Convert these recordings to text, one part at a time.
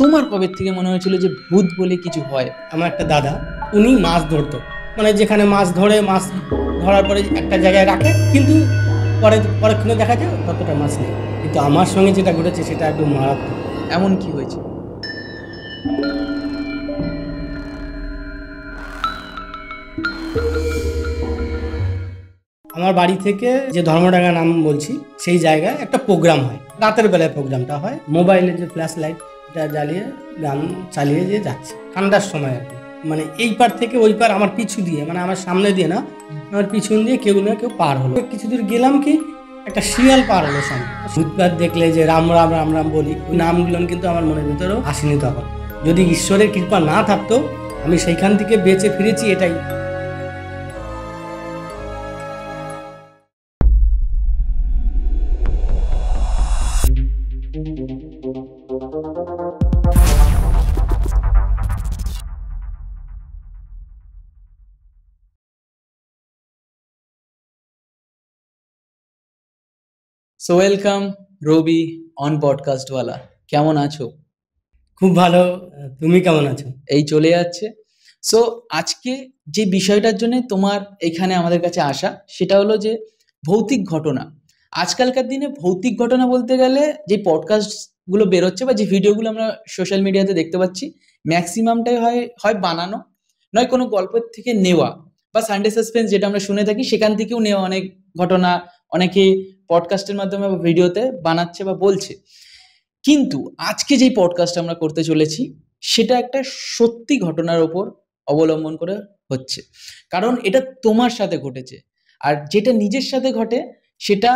তোমার কবে থেকে মনে হয়েছিল যে ভূত বলে কিছু হয়? আমার একটা দাদা, উনি মাছ ধরতো, মানে যেখানে মাছ ধরে, মাছ ধরার পরে একটা জায়গায় রাখে, কিন্তু পরক্ষণে দেখা যায় ততটা মাছ নেই। কিন্তু আমার সঙ্গে যেটা ঘটেছে সেটা একদম মারাত্মক। এমন কি হয়েছে? আমার বাড়ি থেকে যে ধর্মডাঙ্গা নাম বলছি, সেই জায়গায় একটা প্রোগ্রাম হয়, রাতের বেলায় প্রোগ্রামটা হয়। মোবাইলের যে ফ্ল্যাশ লাইট এটা জ্বালিয়ে গান চালিয়ে যে যাচ্ছে ঠান্ডার সময় আর কি। মানে এই পার থেকে ওই পার আমার পিছু দিয়ে, মানে আমার সামনে দিয়ে না, আমার পিছন দিয়ে কেউ না কেউ পার হলো। কিছু দূর গেলাম কি একটা শিয়াল পার হলো সামনে। ভূতপাত দেখলে যে রাম রাম রাম রাম বলি, ওই নামগুলো কিন্তু আমার মনের ভিতরেও আসেনি তখন। যদি ঈশ্বরের কৃপা না থাকতো, আমি সেইখান থেকে বেঁচে ফিরেছি, এটাই। সো ওয়েলকাম রবি অন পডকাস্টওয়ালা। কেমন আছো? খুব ভালো। তুমি কেমন আছো? এই চলে যাচ্ছে। সো আজকে যে বিষয়টার জন্য তোমার এখানে আমাদের কাছে আসা, সেটা হলো যে ভৌতিক ঘটনা। আজকালকার দিনে ভৌতিক ঘটনা বলতে গেলে যে পডকাস্টগুলো বেরোচ্ছে বা যে ভিডিওগুলো আমরা সোশ্যাল মিডিয়াতে দেখতে পাচ্ছি, ম্যাক্সিমামটাই হয় হয় বানানো, নয় কোনো গল্পের থেকে নেওয়া, বা সানডে সাসপেন্স যেটা আমরা শুনে থাকি সেখান থেকেও নেওয়া অনেক ঘটনা অনেকে পডকাস্টের মাধ্যমে বা ভিডিওতে বানাচ্ছে বা বলছে। কিন্তু আজকে যেই পডকাস্ট আমরা করতে চলেছি সেটা একটা সত্যি ঘটনার ওপর অবলম্বন করে হচ্ছে, কারণ এটা তোমার সাথে ঘটেছে। আর যেটা নিজের সাথে ঘটে সেটা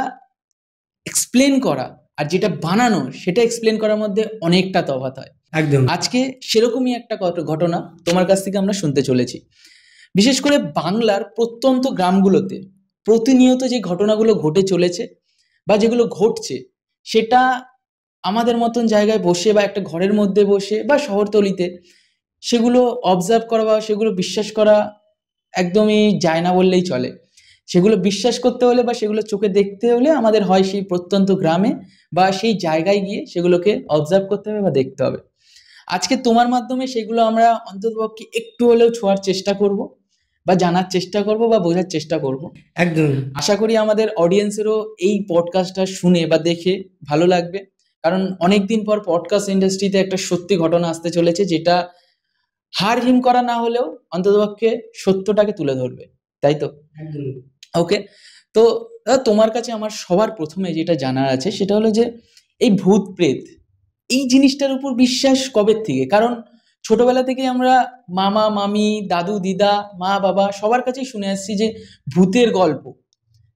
এক্সপ্লেন করা আর যেটা বানানো সেটা এক্সপ্লেন করার মধ্যে অনেকটা তফাৎ হয়। একদম। আজকে সেরকমই একটা ঘটনা তোমার কাছ থেকে আমরা শুনতে চলেছি। বিশেষ করে বাংলার প্রত্যন্ত গ্রামগুলোতে প্রতিনিয়ত যে ঘটনাগুলো ঘটে চলেছে বা যেগুলো ঘটছে, সেটা আমাদের মতন জায়গায় বসে বা একটা ঘরের মধ্যে বসে বা শহরতলিতে সেগুলো অবজার্ভ করা বা সেগুলো বিশ্বাস করা একদমই যায় না বললেই চলে। সেগুলো বিশ্বাস করতে হলে বা সেগুলো চোখে দেখতে হলে আমাদের হয় সেই প্রত্যন্ত গ্রামে বা সেই জায়গায় গিয়ে সেগুলোকে অবজার্ভ করতে হবে বা দেখতে হবে। আজকে তোমার মাধ্যমে সেগুলো আমরা অন্ততপক্ষে একটু হলেও ছোঁয়ার চেষ্টা করব বা জানার চেষ্টা করব বা বোঝার চেষ্টা করব। একদম। আশা করি আমাদের অডিয়েন্সেরও এই পডকাস্টটা শুনে বা দেখে ভালো লাগবে, কারণ অনেকদিন পর পডকাস্ট ইন্ডাস্ট্রিতে একটা সত্যি ঘটনা আসতে চলেছে, যেটা হার হিম করা না হলেও অন্ততপক্ষে সত্যটাকে তুলে ধরবে, তাই তো? একদম। ওকে। তো দাদা, তোমার কাছে আমার সবার প্রথমে যেটা জানার আছে সেটা হলো যে এই ভূত প্রেত এই জিনিসটার উপর বিশ্বাস কবে থেকে? কারণ ছোটবেলা থেকে আমরা মামা মামি দাদু দিদা মা বাবা সবার কাছেই শুনে আসছি যে ভূতের গল্প।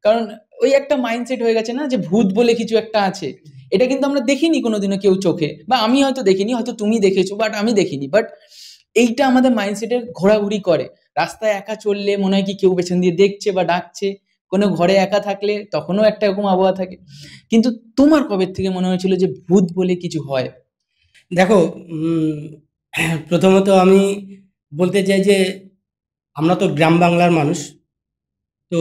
কারণ ওই একটা মাইন্ডসেট হয়ে গেছে না যে ভূত বলে কিছু একটা আছে। এটা কিন্তু আমরা দেখিনি কোনোদিনও কেউ চোখে, বা আমি হয়তো দেখিনি, হয়তো তুমি দেখেছো বাট আমি দেখিনি। বাট এইটা আমাদের মাইন্ডসেটে ঘোরাঘুরি করে। রাস্তায় একা চললে মনে হয় কি কেউ পেছন দিয়ে দেখছে বা ডাকছে, কোনো ঘরে একা থাকলে তখনও একটা এরকম আবহাওয়া থাকে। কিন্তু তোমার কবে থেকে মনে হয়েছিল যে ভূত বলে কিছু হয়? দেখো, প্রথমত আমি বলতে চাই যে আমরা তো গ্রাম বাংলার মানুষ। তো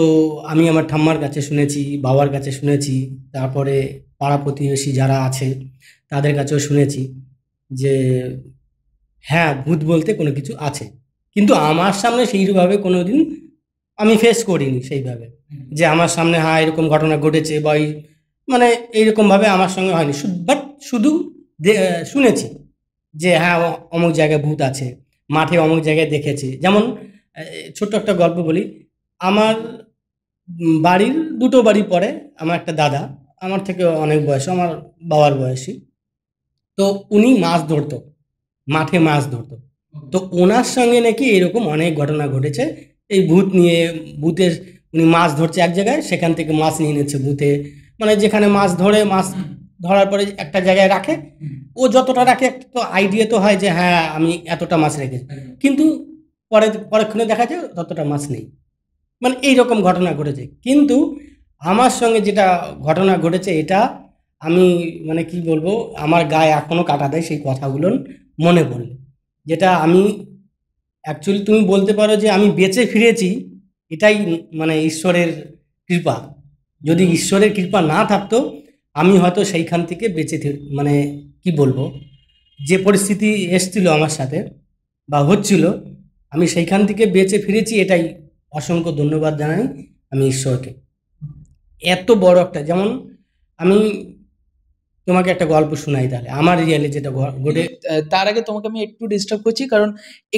আমি আমার ঠাম্মার কাছে শুনেছি, বাবার কাছে শুনেছি, তারপরে পাড়া প্রতিবেশী যারা আছে তাদের কাছেও শুনেছি যে হ্যাঁ, ভূত বলতে কোনো কিছু আছে। কিন্তু আমার সামনে সেইভাবে কোনোদিন আমি ফেস করিনি সেইভাবে, যে আমার সামনে হ্যাঁ এরকম ঘটনা ঘটেছে বা মানে এইরকমভাবে আমার সঙ্গে হয়নি। বাট শুধু শুনেছি যে হ্যাঁ অমুক জায়গায় ভূত আছে, মাঠে অমুক জায়গায় দেখেছি। যেমন ছোট্ট একটা গল্প বলি। আমার বাড়ির দুটো বাড়ি পরে আমার একটা দাদা, আমার থেকে অনেক বয়স, আমার বাবার বয়সী। তো উনি মাছ ধরতো, মাঠে মাছ ধরতো। তো ওনার সঙ্গে নাকি এরকম অনেক ঘটনা ঘটেছে এই ভূত নিয়ে। ভূতের, উনি মাছ ধরছে এক জায়গায়, সেখান থেকে মাছ নিয়ে নিচ্ছে ভূতে। মানে যেখানে মাছ ধরে, মাছ ধরার পরে একটা জায়গায় রাখে, ও যতটা রাখে একটা তো আইডিয়া তো হয় যে হ্যাঁ আমি এতটা মাছ রেখেছি, কিন্তু পরক্ষণে দেখা যায় ততটা মাছ নেই। মানে এইরকম ঘটনা ঘটেছে। কিন্তু আমার সঙ্গে যেটা ঘটনা ঘটেছে এটা আমি, মানে কি বলবো, আমার গায়ে এখনো কাটা দেয় সেই কথাগুলো মনে পড়লে। যেটা আমি অ্যাকচুয়ালি, তুমি বলতে পারো যে আমি বেঁচে ফিরেছি, এটাই মানে ঈশ্বরের কৃপা। যদি ঈশ্বরের কৃপা না থাকতো, আমি হয়তো সেইখান থেকে বেঁচে মানে কি বলবো, যে পরিস্থিতি এসছিল আমার সাথে বা হচ্ছিল, আমি সেইখান থেকে বেঁচে ফিরেছি, এটাই অসংখ্য ধন্যবাদ জানাই আমি ঈশ্বরকে। এত বড় একটা, যেমন আমি তোমাকে একটা গল্প শোনাই তাহলে, আমার রিয়েলি যেটা ঘটে। তার আগে তোমাকে আমি একটু ডিস্টার্ব করছি, কারণ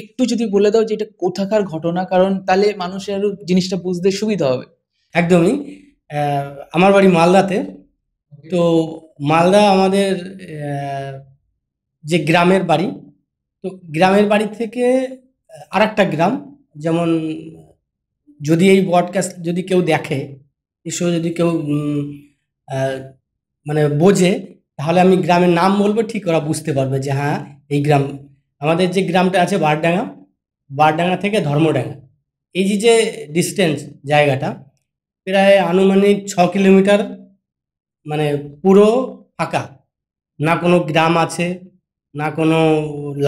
একটু যদি বলে দাও যে এটা কোথাকার ঘটনা, কারণ তাহলে মানুষের আরো জিনিসটা বুঝতে সুবিধা হবে। একদমই। আমার বাড়ি মালদাতে। তো মালদা আমাদের যে গ্রামের বাড়ি, তো গ্রামের বাড়ি থেকে আরেকটা গ্রাম, যেমন যদি এই পডকাস্ট যদি কেউ দেখে, এসব যদি কেউ আহ, মানে বোঝে, তাহলে আমি গ্রামের নাম বলবো, ঠিক ওরা বুঝতে পারবে যে হ্যাঁ এই গ্রাম। আমাদের যে গ্রামটা আছে বারডাঙ্গা, বারডাঙ্গা থেকে ধর্মডাঙ্গা, এই যে ডিস্টেন্স জায়গাটা প্রায় আনুমানিক 6 কিলোমিটার, মানে পুরো ফাঁকা, না কোনো গ্রাম আছে, না কোনো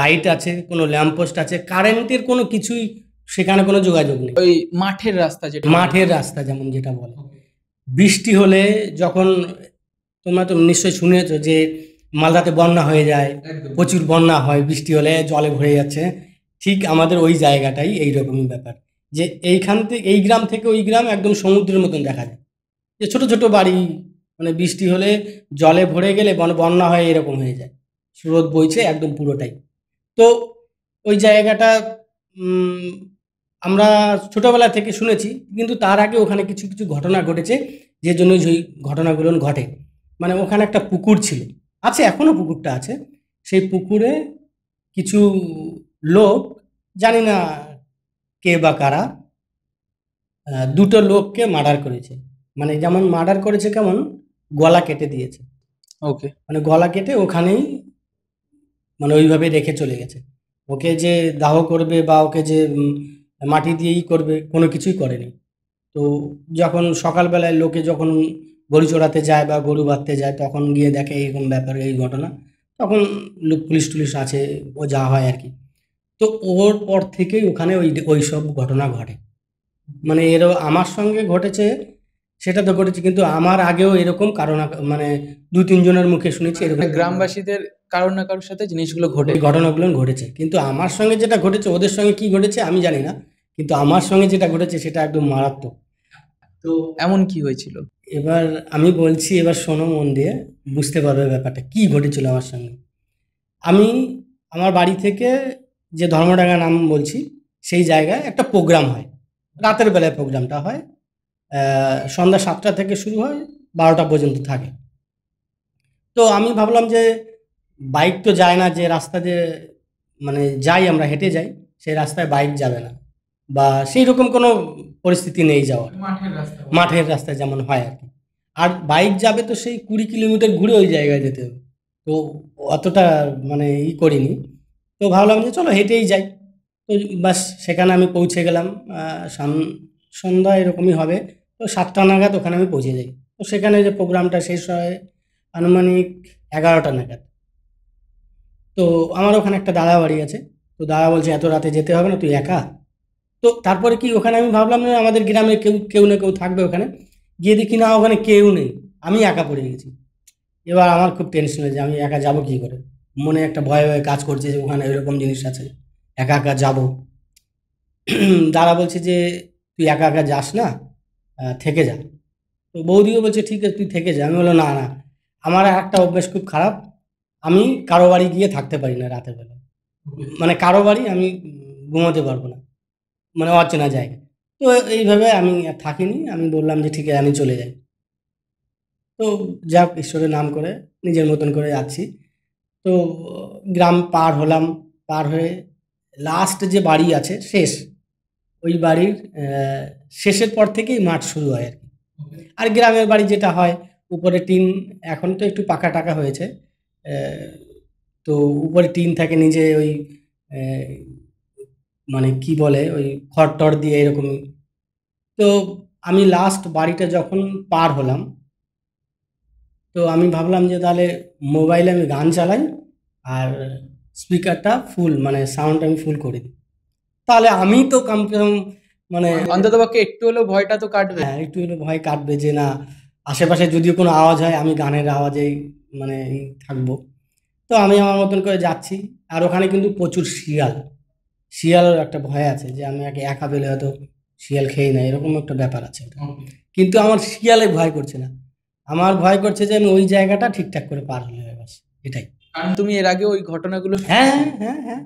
লাইট আছে, কোনো ল্যাম্পপোস্ট আছে, কারেন্টের কোনো কিছুই সেখানে কোনো যোগাযোগ নেই। ওই মাঠের রাস্তা যেটা মাঠের রাস্তা যেমন যেটা বলে। বৃষ্টি হলে যখন, তোমরা তো নিশ্চয়ই শুনেছো যে মালদাতে বন্যা হয়ে যায়, প্রচুর বন্যা হয়, বৃষ্টি হলে জলে ভরে যাচ্ছে, ঠিক আমাদের ওই জায়গাটাই এইরকমই ব্যাপার, যে এইখান থেকে এই গ্রাম থেকে ওই গ্রাম একদম সমুদ্রের মতন দেখা যায়, যে ছোট ছোট বাড়ি, মানে বৃষ্টি হলে জলে ভরে গেলে বন্যা হয় এরকম হয়ে যায়, স্রোত বইছে একদম পুরোটাই। তো ওই জায়গাটা উম, আমরা ছোটবেলা থেকে শুনেছি, কিন্তু তার আগে ওখানে কিছু কিছু ঘটনা ঘটেছে, যে জন্য ওই ঘটনাগুলো ঘটে। মানে ওখানে একটা পুকুর ছিল, আছে এখনো পুকুরটা আছে, সেই পুকুরে কিছু লোক, জানি না কে বা কারা, দুটো লোককে মার্ডার করেছে। মানে যেমন মার্ডার করেছে, কেমন গলা কেটে দিয়েছে, ওকে। মানে গলা কেটে ওখানেই মানে ওইভাবে রেখে চলে গেছে। ওকে যে দাহ করবে বা ওকে যে মাটি দিয়েই করবে, কোনো কিছুই করেনি। তো যখন সকালবেলায় লোকে যখন গরু চড়াতে যায় বা গরু বাঁধতে যায়, তখন গিয়ে দেখে এইরকম ব্যাপার, এই ঘটনা, তখন পুলিশ টুলিশ আছে, ও যা হয় আর কি। তো ওর পর থেকেই ওখানে ওই সব ঘটনা ঘটে। মানে এরও আমার সঙ্গে ঘটেছে, সেটা তো ঘটেছে, কিন্তু আমার আগেও এরকম কারণ, মানে 2-3 জনের মুখে শুনেছি এরকম গ্রামবাসীদের কারোর না কারোর সাথে জিনিসগুলো ঘটে। এই ঘটনাগুলো ঘটেছে, কিন্তু আমার সঙ্গে যেটা ঘটেছে, ওদের সঙ্গে কি ঘটেছে আমি জানি না, কিন্তু আমার সঙ্গে যেটা ঘটেছে সেটা একদম মারাত্মক। তো এমন কি হয়েছিল? এবার আমি বলছি, এবার শোনো মন দিয়ে, বুঝতে পারবে ব্যাপারটা কি ঘটেছিল আমার সঙ্গে। আমি আমার বাড়ি থেকে যে ধর্মডাঙ্গা নাম বলছি, সেই জায়গায় একটা প্রোগ্রাম হয়, রাতের বেলায় প্রোগ্রামটা হয়, সন্ধ্যা 7টা থেকে শুরু হয়, 12টা পর্যন্ত থাকে। তো আমি ভাবলাম যে বাইক তো যায় না, যে রাস্তা দিয়ে মানে যাই আমরা হেঁটে যাই, সেই রাস্তায় বাইক যাবে না, বা সেই রকম কোনো পরিস্থিতি নেই যাওয়ার, মাঠের রাস্তায় যেমন হয় আর কি। আর বাইক যাবে তো সেই 20 কিলোমিটার ঘুরে ওই জায়গায় যেতে হবে। তো অতটা মানে করিনি। তো ভাবলাম যে চলো হেঁটেই যাই। তো বাস সেখানে আমি পৌঁছে গেলাম, সন্ধ্যা এরকমই হবে। তো 7টা নাগাদ ওখানে আমি পৌঁছে যাই। তো সেখানে যে প্রোগ্রামটা শেষ হয় আনুমানিক 11টা নাগাদ। তো আমার ওখানে একটা দাদা বাড়ি আছে। তো দাদা বলছে এত রাতে যেতে হবে না, তুই একা। তো তারপরে কি, ওখানে আমি ভাবলাম না আমাদের গ্রামে কেউ কেউ না কেউ থাকবে ওখানে, গিয়ে দেখি না ওখানে কেউ নেই, আমি একা পড়ে গেছি। এবার আমার খুব টেনশন হয়েছে, আমি একা যাব কি করে, মনে একটা ভয় ভয় কাজ করছে যে ওখানে এরকম জিনিস আছে, একা একা যাব। দাদা বলছে যে তুই একা একা যাস না, থেকে যা। তো বৌদিও বলছে ঠিক আছে তুই থেকে যা। আমি বললাম না না, আমার একটা অভ্যাস খুব খারাপ, আমি কারো বাড়ি গিয়ে থাকতে পারি না রাতের বেলা, মানে কারো বাড়ি আমি ঘুমোতে পারবো না, মানে অচেনা জায়গা। তো এইভাবে আমি আর থাকিনি, আমি বললাম যে ঠিক আছে আমি চলে যাই। তো যাক, ঈশ্বরের নাম করে নিজের মতন করে যাচ্ছি। তো গ্রাম পার হলাম, পার হয়ে লাস্ট যে বাড়ি আছে শেষ, ওই বাড়ির শেষের পর থেকেই মাঠ শুরু হয় আর কি। আর গ্রামের বাড়ি যেটা হয়, উপরে টিন, এখন তো একটু পাকা টাকা হয়েছে, আহ, তো উপরে টিন থাকে, নিচে ওই আহ, মানে কি বলে ওই খড় টড় দিয়ে এরকমই। তো আমি লাস্ট বাড়িটা যখন পার হলাম, তো আমি ভাবলাম যে তাহলে মোবাইলে আমি গান চালাই, আর স্পিকারটা ফুল, মানে সাউন্ড আমি ফুল করে দিই, তাহলে আমি তো কমসে কম মানে অন্তত পক্ষে একটু হলেও ভয়টা তো কাটবে। হ্যাঁ একটু হলে ভয় কাটবে, যে না আশেপাশে যদিও কোনো আওয়াজ হয় আমি গানের আওয়াজেই মানে থাকবো। তো আমি আমার মতন করে যাচ্ছি, আর ওখানে কিন্তু প্রচুর শিয়ালের একটা ভয় আছে যে আমি আগে একা পেলে হয়তো শিয়াল খেয়ে নেয়, এরকম একটা ব্যাপার আছে ওটা। কিন্তু আমার শিয়ালে ভয় করছে না, আমার ভয় করছে যে আমি ওই জায়গাটা ঠিকঠাক করে পার হলে হবে, ব্যাস এটাই। কারণ তুমি এর আগে ওই ঘটনাগুলো হ্যাঁ, হ্যাঁ, হ্যাঁ।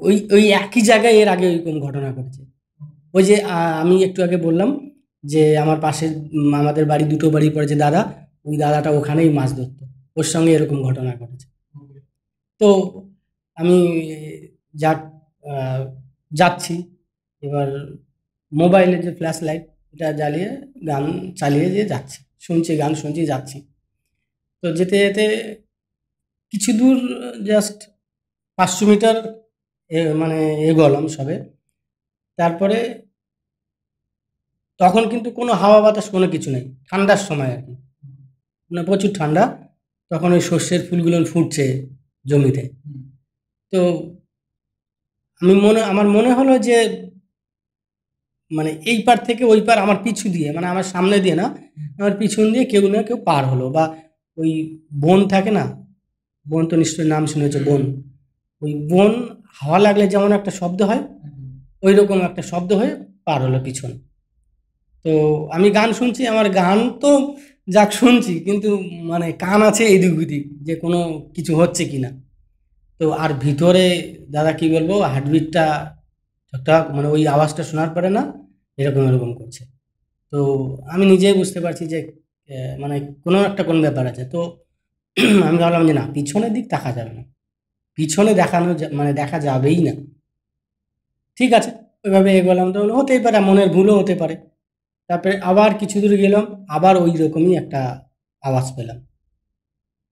ওই ওই একই জায়গায় এর আগে ওইরকম ঘটনা ঘটেছে। ওই যে আমি একটু আগে বললাম যে আমার পাশে আমাদের বাড়ি, দুটো বাড়ি পরে যে দাদা, ওই দাদাটা ওখানেই মাছ ধরতো। ওর সঙ্গে এরকম ঘটনা ঘটেছে। তো আমি যাক আ যাচ্ছি। এবার মোবাইলের যে ফ্ল্যাশ লাইট এটা জ্বালিয়ে গান চালিয়ে দিয়ে যাচ্ছি। শুনছি, গান শুনছি, যাচ্ছি। তো যেতে, যেতে কিছু দূর জাস্ট ৫০০ মিটার মানে এগোলাম সবে। তারপরে তখন কিন্তু কোনো হাওয়া বাতাস কোনো কিছু নেই। ঠান্ডার সময় আরকি। মানে প্রচুর ঠান্ডা। তখন ওই সর্ষের ফুলগুলো ফুটছে জমিতে। তো আমার মনে হলো যে মানে এই পার থেকে ওই পার আমার পিছু দিয়ে, মানে আমার সামনে দিয়ে না, আমার পিছন দিয়ে কেউ না কেউ পার হলো, বা ওই বন থাকে না? বন তো নিশ্চয়ই নাম শুনেছ, বন। ওই বন হাওয়া লাগলে যেমন একটা শব্দ হয়, ঐরকম একটা শব্দ হয়ে পার হলো পিছন। তো আমি গান শুনছি, আমার গান তো যাক শুনছি, কিন্তু মানে কান আছে এদিক ওদিক যে কোনো কিছু হচ্ছে কিনা। তো আর ভিতরে দাদা কি বলবো, হার্টবিটটা ঠকঠক, মানে ওই আওয়াজটা শোনার পরে না এরকম এরকম করছে। তো আমি নিজেই বুঝতে পারছি যে মানে কোনো একটা কোন ব্যাপার আছে। তো আমি ভাবলাম যে না, পিছনের দিক তাকা যাবে না, পিছনে মানে দেখা যাবেই না। ঠিক আছে, ওইভাবে এগোলাম। তো হলো হতেই পারে, মনের ভুলও হতে পারে। তারপরে আবার কিছু দূর গেলাম, আবার ওই রকমই একটা আওয়াজ পেলাম।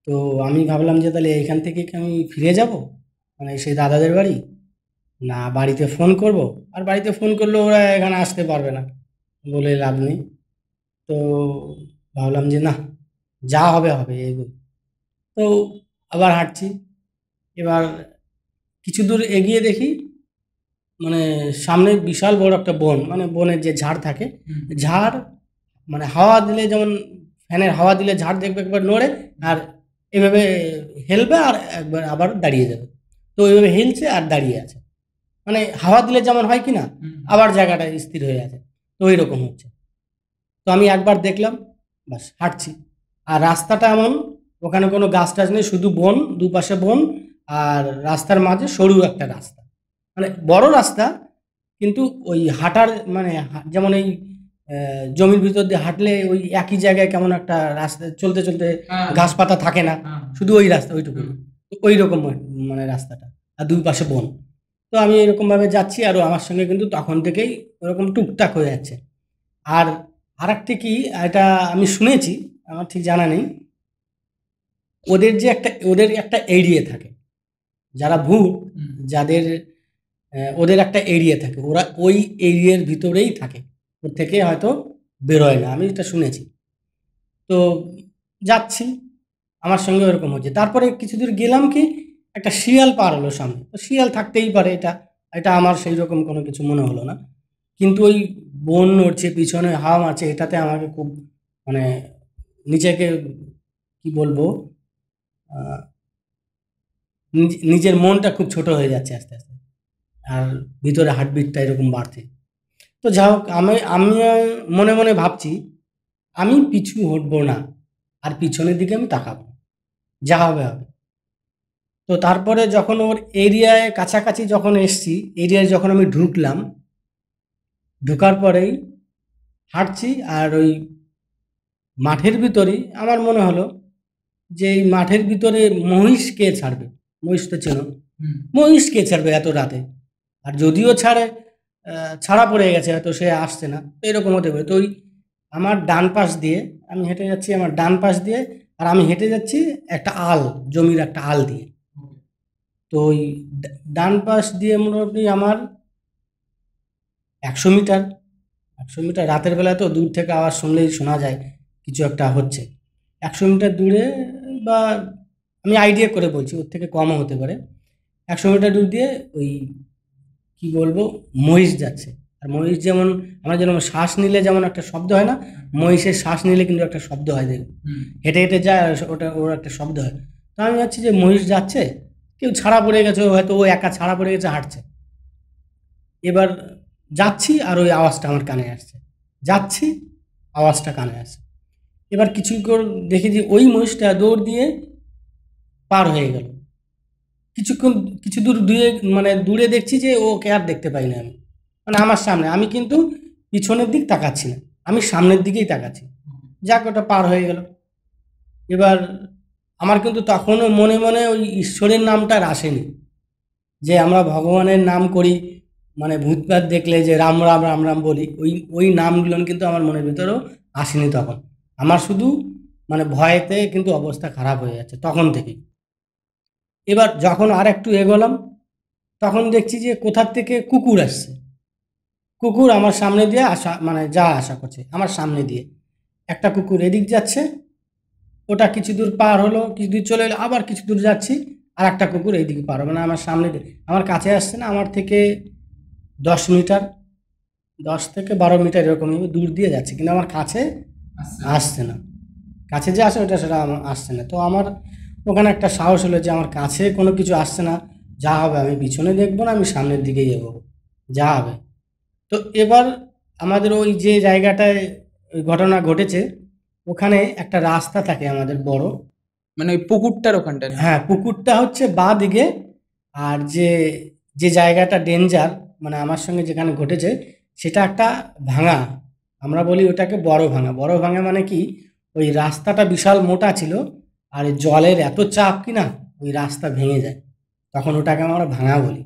তো আমি ভাবলাম যে তাহলে এইখান থেকে কি আমি ফিরে যাব, মানে সেই দাদাদের বাড়ি, না বাড়িতে ফোন করব? আর বাড়িতে ফোন করলেও ওরা এখানে আসতে পারবে না, বলে লাভ নেই। তো ভাবলাম যে না, যা হবে হবে, এগোই। তো আবার হাঁটছি। এবার কিছু দূর এগিয়ে দেখি মানে সামনে বিশাল বড় একটা বন, মানে বনের যে ঝাড় থাকে, ঝাড় মানে হাওয়া দিলে যেমন ফ্যানের হাওয়া দিলে ঝাড় দেখবে একবার নড়ে, আর এভাবে হেলবে আর একবার আবার দাঁড়িয়ে যাবে। তো এইভাবে হেলছে আর দাঁড়িয়ে আছে, মানে হাওয়া দিলে যেমন হয় কি না, আবার জায়গাটা স্থির হয়ে আছে। তো ওই রকম হচ্ছে। তো আমি একবার দেখলাম, বাস হাঁটছি। আর রাস্তাটা এমন, ওখানে কোনো গাছ টাছ নেই, শুধু বন, দুপাশে বন, আর রাস্তার মাঝে সরু একটা রাস্তা, মানে বড় রাস্তা, কিন্তু ওই হাঁটার মানে যেমন এই জমির ভিতর দিয়ে হাঁটলে ওই একই জায়গায় কেমন একটা রাস্তা, চলতে চলতে ঘাস পাতা থাকে না, শুধু ওই রাস্তা ওইটুকু, ওই রকম মানে রাস্তাটা, আর দুই পাশে বন। তো আমি এরকম ভাবে যাচ্ছি, আর আমার সঙ্গে কিন্তু তখন থেকেই ওরকম টুকটাক হয়ে যাচ্ছে। আর আরেকটা কি, এটা আমি শুনেছি, আমার ঠিক জানা নেই, ওদের একটা এরিয়া থাকে, যারা ভূত, যাদের ওদের একটা এরিয়া থাকে, ওরা ওই এরিয়ার ভিতরেই থাকে, ওর থেকে হয়তো বেরোয় না, আমি এটা শুনেছি। তো যাচ্ছি, আমার সঙ্গে ওরকম হচ্ছে। তারপরে কিছু দূর গেলাম, কি একটা শিয়াল পার হলো সামনে। তো শিয়াল থাকতেই পারে, এটা এটা আমার সেই রকম কোনো কিছু মনে হলো না। কিন্তু ওই বন নড়ছে, পিছনে হাওয়া মারছে, এটাতে আমাকে খুব মানে নিজেকে কি বলবো, নিজের মনটা খুব ছোট হয়ে যাচ্ছে আস্তে আস্তে, আর ভিতরে হার্টবিটটা এরকম বাড়ছে। তো যা হোক, আমি মনে মনে ভাবছি আমি পিছু হটবো না, আর পিছনের দিকে আমি তাকাবো, যা হবে হবে। তো তারপরে যখন ওর এরিয়ায় কাছাকাছি যখন এসছি, এরিয়ায় যখন আমি ঢুকলাম, ঢোকার পরেই হাঁটছি, আর ওই মাঠের ভিতরেই আমার মনে হলো যে এই মাঠের ভিতরে মহিষ কে ছাড়বে, মহিষ তো চেনো, মহিষ কে ছাড়বে এত রাতে, আর যদিও ছাড়ে ছাড়া পড়ে গেছে, হয়তো সে আসছে না, তো এরকম হতে পারে। তো ওই আমার ডান পাশ দিয়ে আমি হেঁটে যাচ্ছি, আমার ডান পাশ দিয়ে, আর আমি হেঁটে যাচ্ছি একটা জমির একটা আল দিয়ে। তো ওই ডান পাশ দিয়ে মোটামুটি আমার ১০০ মিটার, ১০০ মিটার, রাতের বেলায় তো দূর থেকে আওয়াজ শুনলেই শোনা যায় কিছু একটা হচ্ছে। ১০০ মিটার দূরে, বা আমি আইডিয়া করে বলছি, ওর থেকে কমও হতে পারে, ১০০ মিটার দূর দিয়ে ওই কি বলবো, মহিষ যাচ্ছে। আর মহিষ যেমন আমরা যেমন শ্বাস নিলে যেমন একটা শব্দ হয় না, মহিষের শ্বাস নিলে কিন্তু একটা শব্দ হয়, দেখুন হেঁটে হেঁটে যায়, আর ওর একটা শব্দ হয়। তো তো আমি ভাবছি যে মহিষ যাচ্ছে, কেউ ছাড়া পড়ে গেছে, হয়তো ও একা ছাড়া পড়ে গেছে, হাঁটছে। এবার যাচ্ছি আর ওই আওয়াজটা আমার কানে আসছে, যাচ্ছি আওয়াজটা কানে আসছে। এবার কিছুক্ষণ দেখি যে ওই মহিষটা দৌড় দিয়ে পার হয়ে গেল। কিছুক্ষণ কিছু দূর দূরে দেখছি যে ওকে আর দেখতে পাই না আমি, মানে আমার সামনে। আমি কিন্তু পিছনের দিক তাকাচ্ছি না, আমি সামনের দিকেই তাকাচ্ছি। যাক, ওটা পার হয়ে গেল। এবার আমার কিন্তু তখনও মনে মনে ওই ঈশ্বরের নামটা আর আসেনি, যে আমরা ভগবানের নাম করি, মানে ভূতপ্রেত দেখলে যে রাম রাম রাম রাম বলি, ওই নামগুলো কিন্তু আমার মনের ভিতরেও আসেনি তখন। আমার শুধু মানে ভয়েতে কিন্তু অবস্থা খারাপ হয়ে যাচ্ছে তখন থেকেই। এবার যখন আর একটু এগোলাম, তখন দেখছি যে কোথার থেকে কুকুর আসছে। কুকুর আমার সামনে দিয়ে আসা, মানে যা আসা করছে আমার সামনে দিয়ে। একটা কুকুর এদিক যাচ্ছে, ওটা কিছু দূর পার হলো, কিছু দূর চলে এলো, আবার কিছু দূর যাচ্ছি, আর একটা কুকুর এইদিকে পার হলো, মানে আমার সামনে দিয়ে আমার কাছে আসছে না, আমার থেকে 10 মিটার, 10 থেকে 12 মিটার এরকম দূর দিয়ে যাচ্ছে, কিন্তু আমার কাছে আসছে না। কাছে যে আসে ওটা সেটা আমার আসছে না। তো আমার ওখানে একটা সাহস হলো যে আমার কাছে কোনো কিছু আসছে না, যা হবে আমি পিছনে দেখবো না, আমি সামনের দিকেই এগোবো, যা হবে। তো এবার আমাদের ওই যে জায়গাটায় ওই ঘটনা ঘটেছে, ওখানে একটা রাস্তা থাকে আমাদের বড়। মানে ওই পুকুরটার ওখানটা না? হ্যাঁ, পুকুরটা হচ্ছে বাঁ দিকে। আর যে যে জায়গাটা ডেঞ্জার, মানে আমার সঙ্গে যেখানে ঘটেছে, সেটা একটা ভাঙা, আমরা বলি ওটাকে বড় ভাঙা। বড় ভাঙা মানে কি, ওই রাস্তাটা বিশাল মোটা ছিল, আর এই জলের এত চাপ কি না, ওই রাস্তা ভেঙে যায়, তখন ওটাকে আমরা ভাঙা বলি,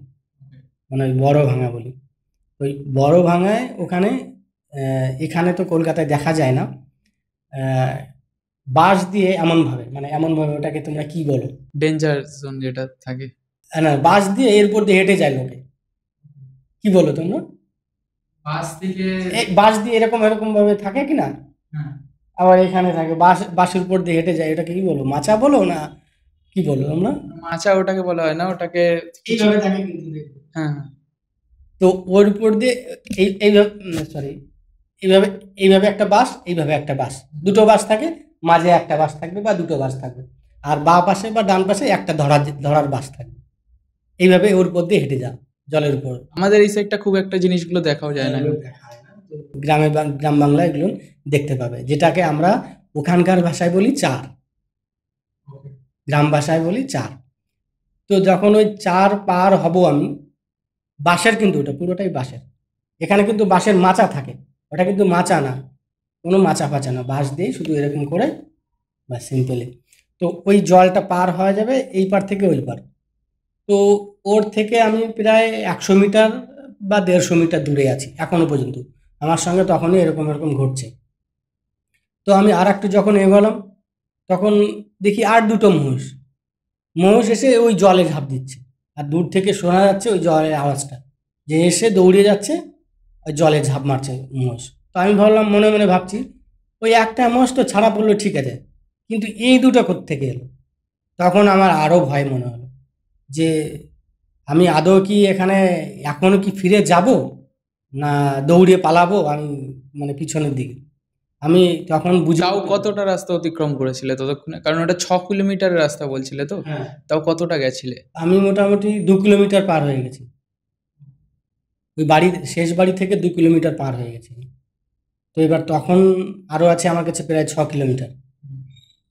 মানে ওই বড় ভাঙা বলি। ওই বড় ভাঙায় ওখানে এখানে তো কলকাতায় দেখা যায় না, আহ, বাঁশ দিয়ে এমনভাবে, মানে এমনভাবে, ওটাকে তোমরা কি বলো? ডেঞ্জার জোন যেটা থাকে। না, বাঁশ দিয়ে এর উপর দিয়ে হেঁটে যায় লোকে, কি বলো তোমরা? পাশ থেকে। বাঁশ দিয়ে এরকম এরকম ভাবে থাকে কি না, হ্যাঁ, আবার এখানে থাকে বাঁশের উপর দিয়ে হেঁটে যায়, এটাকে কি বলো, মাচা বলো না কি বলো তোমরা? মাচা ওটাকে বলা হয় না, ওটাকে কিছু। এইভাবে থাকে কিন্তু দেখবে। হ্যাঁ, হ্যাঁ। তো ওর উপর দিয়ে এইভাবে, সরি, এইভাবে, এইভাবে একটা বাঁশ, এইভাবে একটা বাঁশ, দুটো বাঁশ থাকে, মাঝে একটা বাঁশ থাকবে বা দুটো বাঁশ থাকবে, আর বাঁ পাশে বা ডান পাশে একটা ধরার বাঁশ থাকবে। এইভাবে ওর উপর দিয়ে হেঁটে যাও জলের উপর। আমাদের এই সাইডটা খুব একটা জিনিসগুলো দেখাও যায় না। গ্রাম বাংলা এগুলো দেখতে পাবে, যেটাকে আমরা ওখানকার ভাষায় বলি চার, গ্রাম ভাষায় বলি চার। তো যখন ওই চার পার হব আমি, বাঁশের কিন্তু ওটা পুরোটাই বাঁশের, এখানে কিন্তু বাঁশের মাচা থাকে, ওটা কিন্তু মাচা না, কোনো মাচা ফাচা না, বাঁশ দিয়ে শুধু এরকম করে, বা সিম্পলি। তো ওই জলটা পার হওয়া যাবে এই পার থেকে ওই পার। তো ওর থেকে আমি প্রায় 100 মিটার বা 150 মিটার দূরে আছি এখনো পর্যন্ত, আমার সঙ্গে তখনই এরকম এরকম ঘটছে। তো আমি আর একটু যখন এগোলাম, তখন দেখি আর দুটো মহিষ, এসে ওই জলে ঝাঁপ দিচ্ছে, আর দূর থেকে শোনা যাচ্ছে ওই জলের আওয়াজটা, যে এসে দৌড়ে যাচ্ছে, ওই জলে ঝাঁপ মারছে মহিষ। তো আমি ভাবলাম, মনে মনে ভাবছি, ওই একটা মহিষ তো ছাড়া পড়লো ঠিক আছে, কিন্তু এই দুটো কোত্থেকে এলো? তখন আমার আরও ভয় মনে হলো যে আমি আদৌ কি এখানে এখনো কি ফিরে যাব, না দৌড়ে পালাবো আমি, মানে পিছনের দিকে। আমি তখন বুঝে, তাও কতটা রাস্তা অতিক্রম করেছিলে ততক্ষণে? কারণ ওটা 6 কিলোমিটারের রাস্তা বলছিলে তো। হ্যাঁ, তাও কতটা গেছিলে? আমি মোটামুটি 2 কিলোমিটার পার হয়ে গেছি, ওই শেষ বাড়ি থেকে 2 কিলোমিটার পার হয়ে গেছি। তো এবার তখন আরও আছে আমার কাছে প্রায় 6 কিলোমিটার।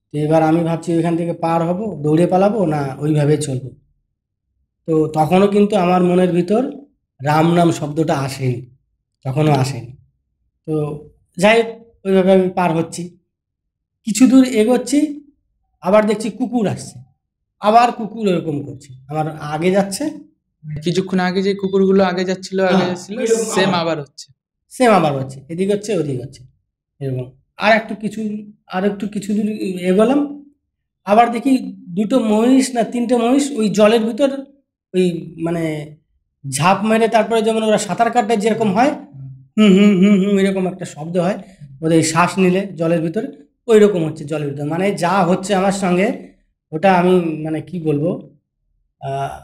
তো এবার আমি ভাবছি ওইখান থেকে পার হব, দৌড়ে পালাবো, না ওইভাবে চলবো। তো তখনও কিন্তু আমার মনের ভিতর রাম নাম শব্দটা আসেনি, তখনও আসেনি। তো যাই হোক, ওইভাবে আমি পার হচ্ছি, কিছু দূর এগোচ্ছি, আবার দেখছি কুকুর আসছে, আবার কুকুর এরকম করছে, আমার আগে যাচ্ছে, কিছুক্ষণ আগে যে কুকুরগুলো আগে যাচ্ছিল সেম আবার হচ্ছে। সেম আবার হচ্ছে, এদিক হচ্ছে ওদিক হচ্ছে এরকম। আর একটু কিছু দূর এগোলাম, আবার দেখি দুটো মহিষ না তিনটে মহিষ ওই জলের ভিতর, ওই মানে ঝাঁপ মেরে, তারপরে যেমন ওরা সাঁতার কাটতে যেরকম হয়, হুম হুম হুম হুম এরকম একটা শব্দ হয়, ওদের শ্বাস নিলে জলের ভিতরে ওই রকম হচ্ছে জলের ভিতরে, মানে যা হচ্ছে আমার সঙ্গে, ওটা আমি মানে কি বলবো, আহ,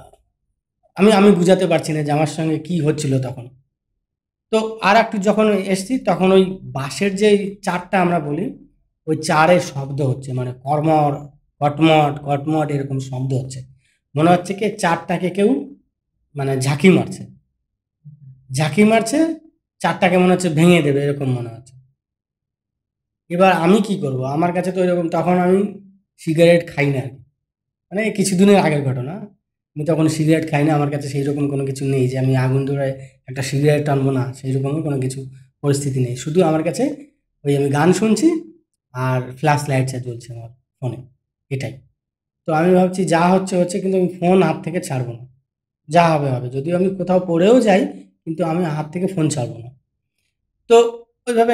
আমি আমি বুঝাতে পারছি না যে আমার সঙ্গে কি হচ্ছিল তখন। তো আর একটু যখন এসছি, তখন ওই বাঁশের যে চারটা আমরা বলি, ওই চারের শব্দ হচ্ছে, মানে কর্মর কটমট কটমট এরকম শব্দ হচ্ছে, মনে হচ্ছে কি চারটাকে কেউ মানে ঝাঁকি মারছে, ঝাঁকি মারছে, চারটাকে মনে হচ্ছে ভেঙে দেবে এরকম মনে হচ্ছে। এবার আমি কি করব, আমার কাছে তো এরকম, তখন আমি সিগারেট খাই না আর কি, মানে কিছুদিনের আগের ঘটনা। আমি তখন সিগারেট খাই না, আমার কাছে সেই রকম কোনো কিছু নেই যে আমি আগুন ধরে একটা সিগারেট টানবো, না সেই রকমও কোনো কিছু পরিস্থিতি নেই। শুধু আমার কাছে ওই আমি গান শুনছি আর ফ্ল্যাশ লাইটটা জ্বলছে আমার ফোনে, এটাই। তো আমি ভাবছি যা হচ্ছে হচ্ছে, কিন্তু আমি ফোন হাত থেকে ছাড়বো না, যা হবে হবে, যদিও আমি কোথাও পড়েও যাই কিন্তু আমি হাত থেকে ফোন ছাড়বো না। তো ওইভাবে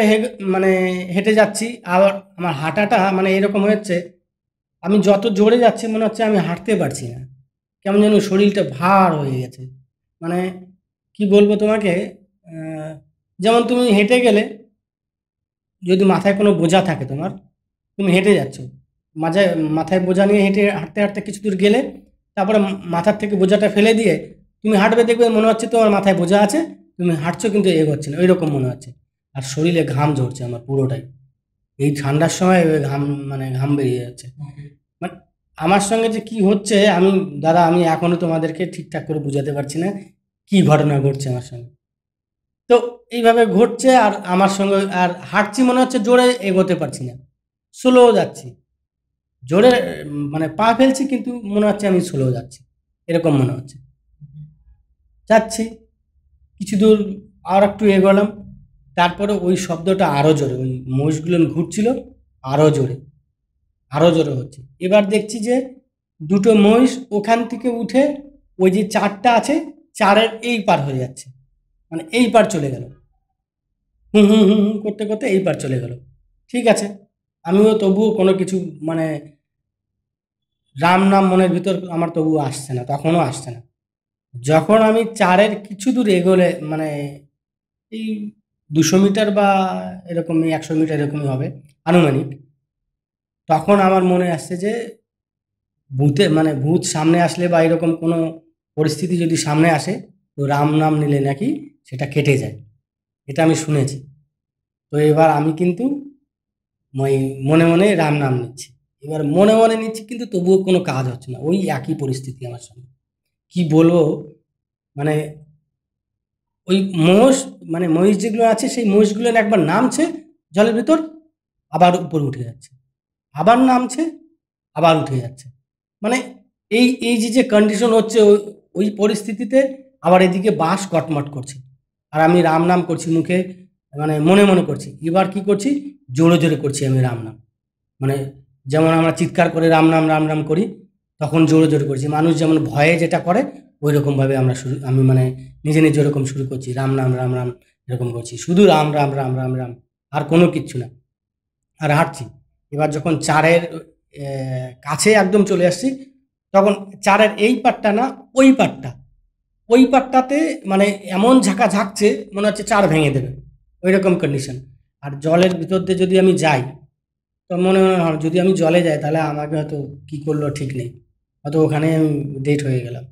মানে হেঁটে যাচ্ছি, আবার আমার হাঁটাটা মানে এরকম হচ্ছে, আমি যত জোরে যাচ্ছি মনে হচ্ছে আমি হাঁটতে পারছি না, কেমন যেন শরীরটা ভার হয়ে গেছে। মানে কি বলবো তোমাকে, আহ, যেমন তুমি হেঁটে গেলে, যদি মাথায় কোনো বোঝা থাকে তোমার, তুমি হেঁটে যাচ্ছ, মাঝে মাথায় বোঝা নিয়ে হেঁটে হাঁটতে হাঁটতে কিছু দূর গেলে, তারপরে মাথার থেকে বোঝাটা ফেলে দিয়ে তুমি হাঁটবে, দেখবে মনে হচ্ছে তোমার মাথায় বোঝা আছে, তুমি হাঁটছো কিন্তু এগোচ্ছে না, ওই রকম মনে হচ্ছে। আর শরীরে ঘাম ঝরছে আমার পুরোটাই, এই ঠান্ডার সময় ওই ঘাম, মানে ঘাম বেরিয়ে যাচ্ছে। মানে আমার সঙ্গে যে কি হচ্ছে, আমি দাদা আমি এখনো তোমাদেরকে ঠিকঠাক করে বুঝাতে পারছি না কি ঘটনা ঘটছে আমার সঙ্গে। তো এইভাবে ঘটছে, আর আমার সঙ্গে আর হাঁটছি মনে হচ্ছে জোরে এগোতে পারছি না, স্লো যাচ্ছি, জোরে মানে পা ফেলছি কিন্তু মনে হচ্ছে আমি স্লো যাচ্ছি, এরকম মনে হচ্ছে। যাচ্ছি কিছু দূর, আর একটু এগোলাম, তারপরে ওই শব্দটা আরো জোরে, ওই মহিষগুলো ঘুরছিল, আরো জোরে, আরো জোরে হচ্ছে। এবার দেখছি যে দুটো মহিষ ওখান থেকে উঠে ওই যে চারটা আছে, চারের এই পার হয়ে যাচ্ছে, মানে এই পার চলে গেল, হুম হুম হুম হুম করতে করতে এই পার চলে গেল। ঠিক আছে, আমিও তবুও কোনো কিছু মানে রাম নাম মনের ভিতর আমার তবুও আসছে না, তখনও আসছে না। যখন আমি চারের কিছু দূর এগোলে, মানে এই 200 মিটার বা এরকমই 100 মিটার এরকমই হবে আনুমানিক, তখন আমার মনে আসছে যে মানে ভূত সামনে আসলে বা এরকম কোনো পরিস্থিতি যদি সামনে আসে, তো রাম নাম নিলে নাকি সেটা কেটে যায়, এটা আমি শুনেছি। তো এবার আমি কিন্তু ওই মনে মনে রাম নাম নিচ্ছি, এবার মনে মনে নিচ্ছি কিন্তু তবুও কোনো কাজ হচ্ছে না, ওই একই পরিস্থিতি আমার সঙ্গে। কি বলবো, মানে ওই মোষ, মানে মহিষ যেগুলো আছে সেই মহিষগুলো একবার নামছে জলের ভিতর, আবার উপরে উঠে যাচ্ছে, আবার নামছে, আবার উঠে যাচ্ছে। মানে এই এই যে কন্ডিশন হচ্ছে, ওই পরিস্থিতিতে আবার এদিকে বাঁশ কটমট করছে, আর আমি রাম নাম করছি মুখে, মানে মনে মনে করছি। এবার কি করছি, জোরে জোরে করছি আমি রাম নাম, মানে যেমন আমরা চিৎকার করে রাম নাম রাম নাম করি, তখন জোরে জোরে করছি, মানুষ যেমন ভয়ে যেটা করে ওই রকমভাবে আমি মানে নিজে নিজে ওরকম শুরু করছি, রাম নাম রাম রাম এরকম করছি, শুধু রাম রাম রাম রাম রাম, আর কোনো কিচ্ছু না, আর হাঁটছি। এবার যখন চারের কাছে একদম চলে আসছি, তখন চারের এই পাটটা না, ওই পাটটা, ওই পাটটাতে মানে এমন ঝাঁকা ঝাঁকছে মনে হচ্ছে চার ভেঙে দেবে, ওই রকম কন্ডিশন। আর জলের ভিতর দিয়ে যদি আমি যাই, তো মনে হয় যদি আমি জলে যাই তাহলে আমাকে হয়তো কি করলো ঠিক নেই, হয়তো ওখানে আমি ডেট হয়ে গেলাম।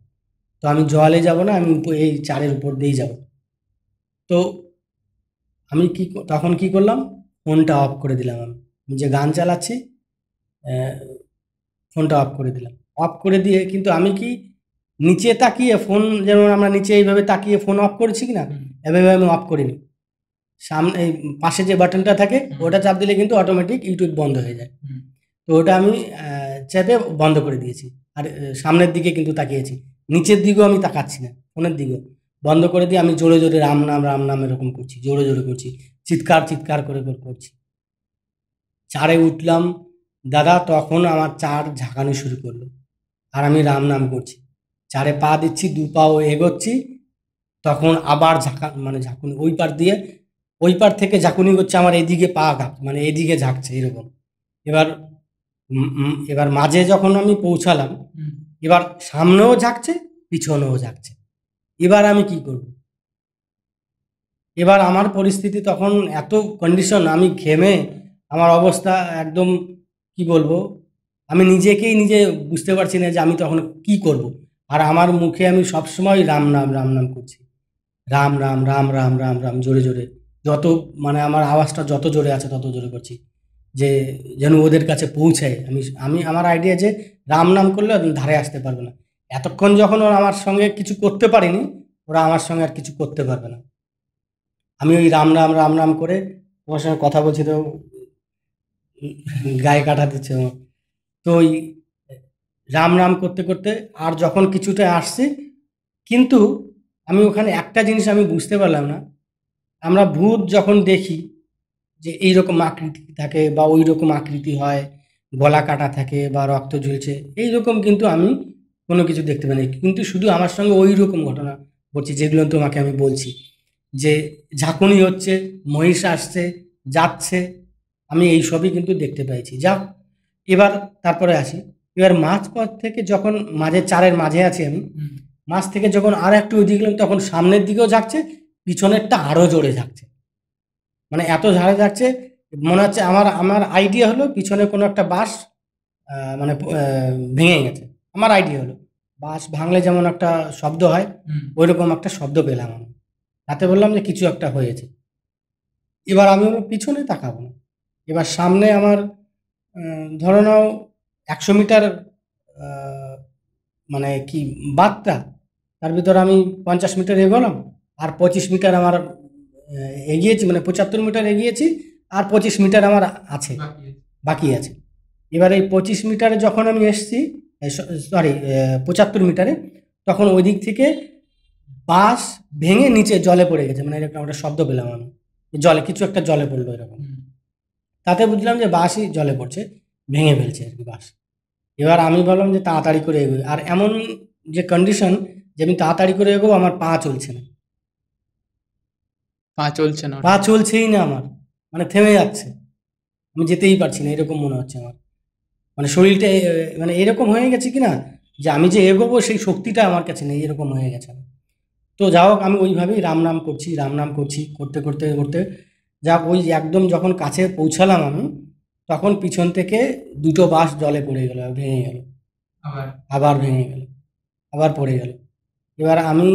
তো আমি জলে যাব না, আমি এই চারের উপর দিয়েই যাব। তো আমি তখন কি করলাম, ফোনটা অফ করে দিলাম, আমি যে গান চালাচ্ছি, আহ, ফোনটা অফ করে দিলাম। অফ করে দিয়ে কিন্তু আমি কি নিচে তাকিয়ে ফোন, যেমন আমরা নিচে এইভাবে তাকিয়ে ফোন অফ করেছি কিনা, এভাবে আমি অফ করিনি। সামনে এই পাশে যে বাটনটা থাকে ওটা চাপ দিলে কিন্তু অটোমেটিক ইউটিউব বন্ধ হয়ে যায়। তো ওটা আমি চেপে বন্ধ করে দিয়েছি। আর সামনের দিকে কিন্তু তাকিয়েছি, নিচের দিকেও আমি তাকাচ্ছি না, ফোনের দিকেও বন্ধ করে দিয়ে আমি জোরে জোরে রাম নাম এরকম করছি, জোরে জোরে করছি, চিৎকার চিৎকার করে করে করছি। চারে উঠলাম দাদা, তখন আমার চার ঝাঁকানি শুরু করলো, আর আমি রাম নাম করছি, চারে পা দিচ্ছি, দু পাও এগোচ্ছি, তখন আবার মানে ঝাঁকুনি ওই পার দিয়ে, ওই পার থেকে ঝাঁকুনি করছে, আমার এদিকে পা মানে এদিকে ঝাঁকছে এরকম। এবার এবার মাঝে যখন আমি পৌঁছালাম, এবার সামনেও ঝাঁকছে, পিছনেও ঝাঁকছে। এবার আমি কি করব, এবার আমার পরিস্থিতি তখন এত কন্ডিশন, আমি ঘেমে আমার অবস্থা একদম, কি বলবো, আমি নিজেকেই নিজে বুঝতে পারছি না যে আমি তখন কি করব। আর আমার মুখে আমি সবসময় রাম নাম করছি, রাম রাম রাম রাম রাম রাম জোরে জোরে, যত মানে আমার আওয়াজটা যত জোরে আছে তত জোরে করছি। যে যেন ওদের কাছে পৌঁছায়। আমি আমি আমার আইডিয়া যে রাম নাম করলে ওরা ধারে আসতে পারবে না। এতক্ষণ যখন ওরা আমার সঙ্গে কিছু করতে পারেনি, ওরা আমার সঙ্গে আর কিছু করতে পারবে না। আমি ওই রাম রাম রাম রাম করে তোমার সঙ্গে কথা বলছি, তো গায়ে কাটা দিচ্ছে আমার। তো ওই রাম রাম করতে করতে আর যখন কিছুটা আসছে, কিন্তু আমি ওখানে একটা জিনিস আমি বুঝতে পারলাম না। আমরা ভূত যখন দেখি যে এইরকম আকৃতি থাকে বা ওই রকম আকৃতি হয়, গলা কাটা থাকে বা রক্ত ঝুলছে, এইরকম কিন্তু আমি কোনো কিছু দেখতে পাইনি। কিন্তু শুধু আমার সঙ্গে ওই রকম ঘটনা ঘটছে যেগুলো তোমাকে আমি বলছি, যে ঝাঁকুনি হচ্ছে, মহিষ আসছে, যাচ্ছে, আমি এই সবই কিন্তু দেখতে পেয়েছি। যাক, এবার তারপরে আসি। এবার মাঝপথ থেকে যখন মাঝে চারের মাঝে আছি আমি, মাঝ থেকে যখন আর একটু ওইদিকে গেলাম, তখন সামনের দিকেও ঝাঁকছে, পিছনেরটা আরো জোরে ঝাঁকছে। মানে এত ঝাড়ে যাচ্ছে, মনে হচ্ছে আমার আমার আইডিয়া হলো পিছনে কোনো একটা বাঁশ মানে ভেঙে গেছে। আমার আইডিয়া হলো বাঁশ ভাঙলে যেমন একটা শব্দ হয়, ওই রকম একটা শব্দ পেলাম আমি। তাতে বললাম যে কিছু একটা হয়েছে। এবার আমি ওর পিছনে তাকাবো না। এবার সামনে আমার ধরে নাও ১০০ মিটার মানে কি বাদটা, তার ভিতরে আমি ৫০ মিটার এগোলাম, আর ২৫ মিটার আমার এগিয়েছি, মানে ৭৫ মিটার এগিয়েছি, আর ২৫ মিটার আমার আছে, বাকি আছে। এবার এই ২৫ মিটারে যখন আমি এসছি, সরি ৭৫ মিটারে, তখন ওই দিক থেকে বাঁশ ভেঙে নিচে জলে পড়ে গেছে। মানে এরকম একটা শব্দ পেলাম আমি, জলে কিছু একটা জলে পড়লো এরকম। তাতে বুঝলাম যে বাঁশই জলে পড়ছে, ভেঙে ফেলছে আর কি বাঁশ। এবার আমি বললাম যে তাড়াতাড়ি করে এগোই, আর এমন যে কন্ডিশন যে আমি তাড়াতাড়ি করে এগোবো, আমার পা চলছে না, পা চলছে না, পা চলছেই না আমার, মানে থেমে যাচ্ছে, আমি যেতেই পারছি না, এরকম মনে হচ্ছে আমার। মানে শরীরটা মানে এরকম হয়ে গেছে কি না, যে আমি যে এগোবো সেই শক্তিটা আমার কাছে নেই, এরকম হয়ে গেছে আমার। তো যা হোক, আমি ওইভাবেই রাম নাম করছি, রাম নাম করছি, করতে করতে করতে যা ওই একদম যখন কাছে পৌঁছালাম আমি, তখন পিছন থেকে দুটো বাঁশ জলে পড়ে গেল, ভেঙে গেল, আবার ভেঙে গেল, আবার পড়ে গেল। এবার আমি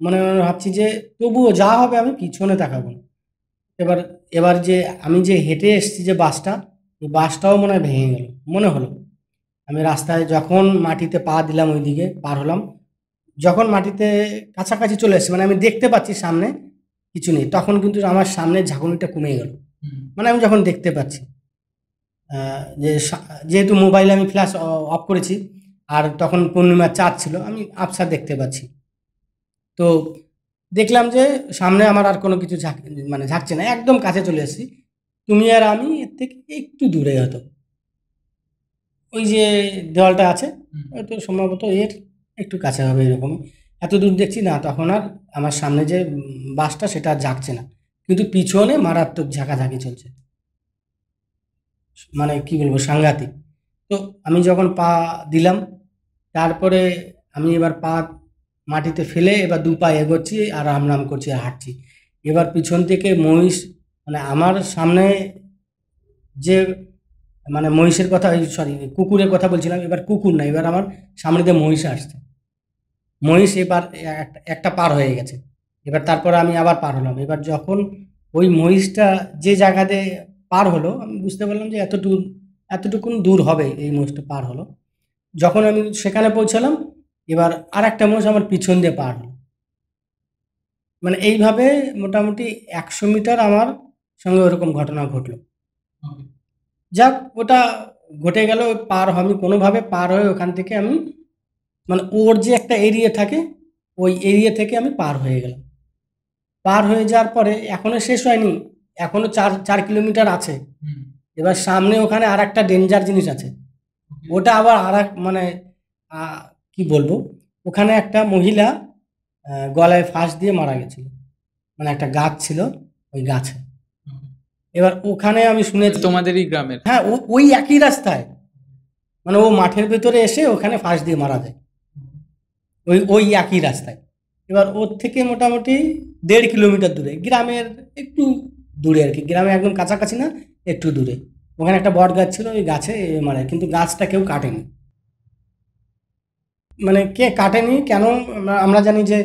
মনে মনে ভাবছি যে তবুও যা হবে আমি পিছনে তাকাবো না। এবার এবার যে আমি যে হেঁটে এসেছি যে বাসটা, এই বাসটাও মনে হয় ভেঙে গেল মনে হলো। আমি রাস্তায় যখন মাটিতে পা দিলাম, ওইদিকে পার হলাম, যখন মাটিতে কাছাকাছি চলে এসেছি, মানে আমি দেখতে পাচ্ছি সামনে কিছু নেই, তখন কিন্তু আমার সামনে ঝাঁকুনিটা কমে গেল। মানে আমি যখন দেখতে পাচ্ছি যে যেহেতু মোবাইলে আমি ফ্ল্যাশ অফ করেছি, আর তখন পূর্ণিমার চাঁদ ছিল, আমি আবছা দেখতে পাচ্ছি। তো দেখলাম যে সামনে আমার আর কোনো কিছু মানে ঝাঁকছে না, একদম কাছে চলে এসেছি। তুমি আর আমি এর থেকে একটু দূরে হতো, ওই যে দেওয়ালটা আছে, হয়তো সম্ভবত এর একটু কাছে হবে এরকম। এত দূর দেখছি না, তখন আর আমার সামনে যে বাসটা সেটা আর ঝাঁকছে না, কিন্তু পিছনে মারাত্মক ঝাঁকাঝাঁকি চলছে, মানে কি বলবো, সাংঘাতিক। তো আমি যখন পা দিলাম, তারপরে আমি এবার পা মাটিতে ফেলে এবার দু পা এগোচ্ছি আর রাম রাম করছি আর হাঁটছি। এবার পিছন থেকে মহিষ, মানে আমার সামনে যে, মানে মহিষের কথা, সরি কুকুরের কথা বলছিলাম, এবার কুকুর না, এবার আমার সামনে দিয়ে মহিষ আসছে। মহিষ এবার একটা পার হয়ে গেছে, এবার তারপরে আমি আবার পার হলাম। এবার যখন ওই মহিষটা যে জায়গাতে পার হলো, আমি বুঝতে পারলাম যে এতটুকুন দূর হবে এই মহিষটা পার হলো। যখন আমি সেখানে পৌঁছালাম, এবার আর একটা মহিষ আমার পিছন দিয়ে পার হলো। মানে এইভাবে মোটামুটি ১০০ মিটার আমার সঙ্গে ওরকম ঘটনা ঘটলো। যাক, ওটা ঘটে গেল, পার আমি কোনোভাবে পার হয়ে ওখান থেকে আমি, মানে ওর যে একটা এরিয়া থাকে, ওই এরিয়া থেকে আমি পার হয়ে গেলাম। পার হয়ে যাওয়ার পরে এখনো শেষ হয়নি, এখনো ৪ কিলোমিটার আছে। এবার সামনে ওখানে আর একটা ডেঞ্জার জিনিস আছে, ওটা আবার আর এক, মানে কি বলবো, ওখানে একটা মহিলা গলায় ফাঁস দিয়ে মারা গেছিল, মানে একটা গাছ ছিল ওই গাছে। এবার ওখানে আমি শুনেছি, তোমাদেরই গ্রামের? হ্যাঁ, ওই একই রাস্তায়, মানে ও মাঠের ভেতরে এসে ওখানে ফাঁস দিয়ে মারা যায়, ওই একই রাস্তায়। এবার ওর থেকে মোটামুটি ১.৫ কিলোমিটার দূরে, গ্রামের একটু দূরে আর কি, গ্রামে একদম কাছাকাছি না, একটু দূরে ওখানে একটা বট গাছ ছিল, ওই গাছে মানে, কিন্তু গাছটা কেউ কাটেনি। মানে কে কাটেনি কেন, আমরা জানি যে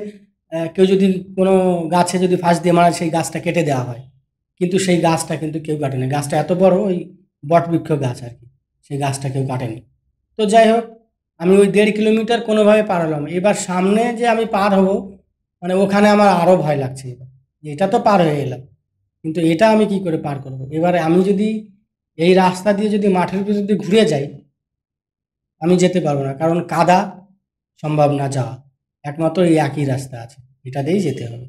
কেউ যদি কোনো গাছে যদি ফাঁস দিয়ে মারা, সেই গাছটা কেটে দেওয়া হয়, কিন্তু সেই গাছটা কিন্তু কেউ কাটেনি। গাছটা এত বড়, ওই বটবৃক্ষ গাছ আর কি, সেই গাছটা কেউ কাটেনি। তো যাই হোক, আমি ওই 1.5 কিলোমিটার কোনোভাবে পার হলাম। এবার সামনে যে আমি পার হব, মানে ওখানে আমার আরও ভয় লাগছে। এবার এটা তো পার হয়ে এলাম, কিন্তু এটা আমি কি করে পার করব? এবারে আমি যদি এই রাস্তা দিয়ে যদি মাঠের ভিতর দিয়ে ঘুরে যাই, আমি যেতে পারবো না, কারণ কাদা, সম্ভব না যাওয়া। একমাত্র এই একই রাস্তা আছে, এটা দিয়েই যেতে হবে।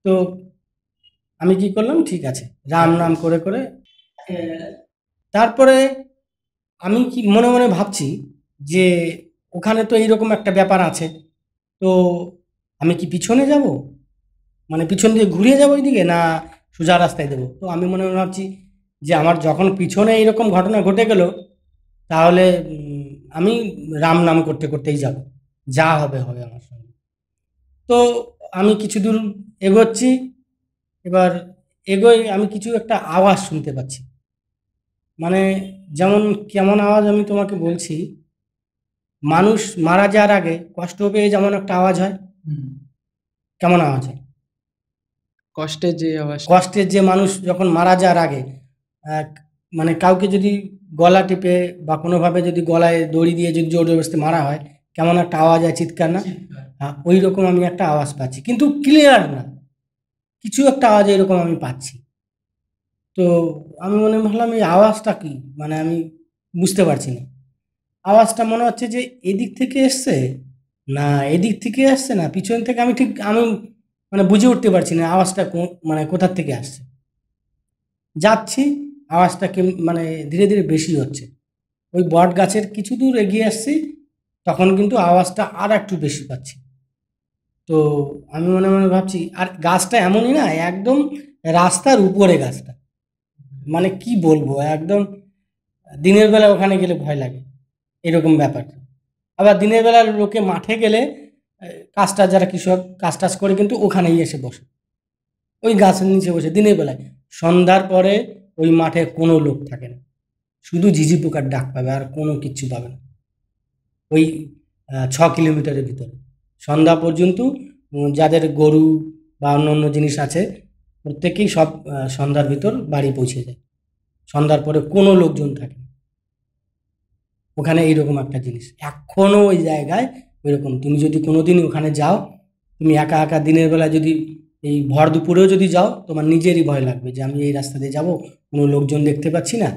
তো আমি কি করলাম, ঠিক আছে, রাম নাম করে করে তারপরে আমি কি মনে মনে ভাবছি যে ওখানে তো এইরকম একটা ব্যাপার আছে, তো আমি কি পিছনে যাব, মানে পিছন দিয়ে ঘুরে যাবো ওইদিকে, না সোজা রাস্তায় দেবো? তো আমি মনে মনে ভাবছি যে আমার যখন পিছনে এইরকম ঘটনা ঘটে গেল, তাহলে আমি রাম নাম করতে করতেই যাব, যা হবে হবে আমার সঙ্গে। তো আমি কিছু দূর এগোচ্ছি, এবার এগোই, আমি কিছু একটা আওয়াজ শুনতে পাচ্ছি, মানে যেমন কেমন আওয়াজ আমি তোমাকে বলছি, মানুষ মারা যাওয়ার আগে কষ্ট পেয়ে যেমন একটা আওয়াজ হয়, কেমন আওয়াজ হয়? কষ্টের যে আওয়াজ। কষ্টের যে মানুষ যখন মারা যাওয়ার আগে মানে কাউকে যদি গলা টিপে বা কোনোভাবে যদি গলায় দড়ি দিয়ে যদি জোর জবরদস্তি মারা হয়, কেমন একটা আওয়াজ হয়, চিৎকার না? হ্যাঁ, ওই রকম আমি একটা আওয়াজ পাচ্ছি, কিন্তু ক্লিয়ার না, কিছু একটা আওয়াজ এরকম আমি পাচ্ছি। তো আমি মনে ভাবলাম এই আওয়াজটা কি, মানে আমি বুঝতে পারছি না। আওয়াজটা মনে হচ্ছে যে এদিক থেকে এসছে, না এদিক থেকে আসছে, না পিছন থেকে, আমি মানে বুঝে উঠতে পারছি না আওয়াজটা মানে কোথার থেকে আসছে। যাচ্ছি, আওয়াজটা মানে ধীরে ধীরে বেশি হচ্ছে। ওই বট গাছের কিছু দূর এগিয়ে আসছি, তখন কিন্তু আওয়াজটা আর একটু বেশি পাচ্ছি। তো আমি মনে মনে ভাবছি, আর গাছটা এমনই না, একদম রাস্তার উপরে গাছটা, মানে কি বলবো, একদম দিনের বেলা ওখানে গেলে ভয় লাগে, এরকম ব্যাপার। আবার দিনের বেলা লোকে মাঠে গেলে কাজটা, যারা কৃষক কাজ টাজ করে, কিন্তু ওখানেই এসে বসে, ওই গাছের নিচে বসে দিনের বেলায়। সন্ধ্যার পরে ওই মাঠে কোনো লোক থাকে না, শুধু ঝিঝি পোকার ডাক পাবে, আর কোনো কিচ্ছু পাবে না ওই 6 কিলোমিটারের ভিতরে। সন্ধ্যা পর্যন্ত যাদের গরু বা অন্য অন্য জিনিস আছে, প্রত্যেকেই সব সন্ধ্যার ভিতর বাড়ি পৌঁছে যায়। সন্ধ্যার পরে কোনো লোকজন থাকে না ওখানে, এইরকম একটা জিনিস এখনো ওই জায়গায় ওইরকম। তুমি যদি কোনোদিন ওখানে যাও, তুমি একা একা দিনের বেলা যদি এই ভর দুপুরেও যদি যাও, তোমার নিজেরই ভয় লাগবে যে আমি এই রাস্তা দিয়ে যাবো, কোনো লোকজন দেখতে পাচ্ছি না,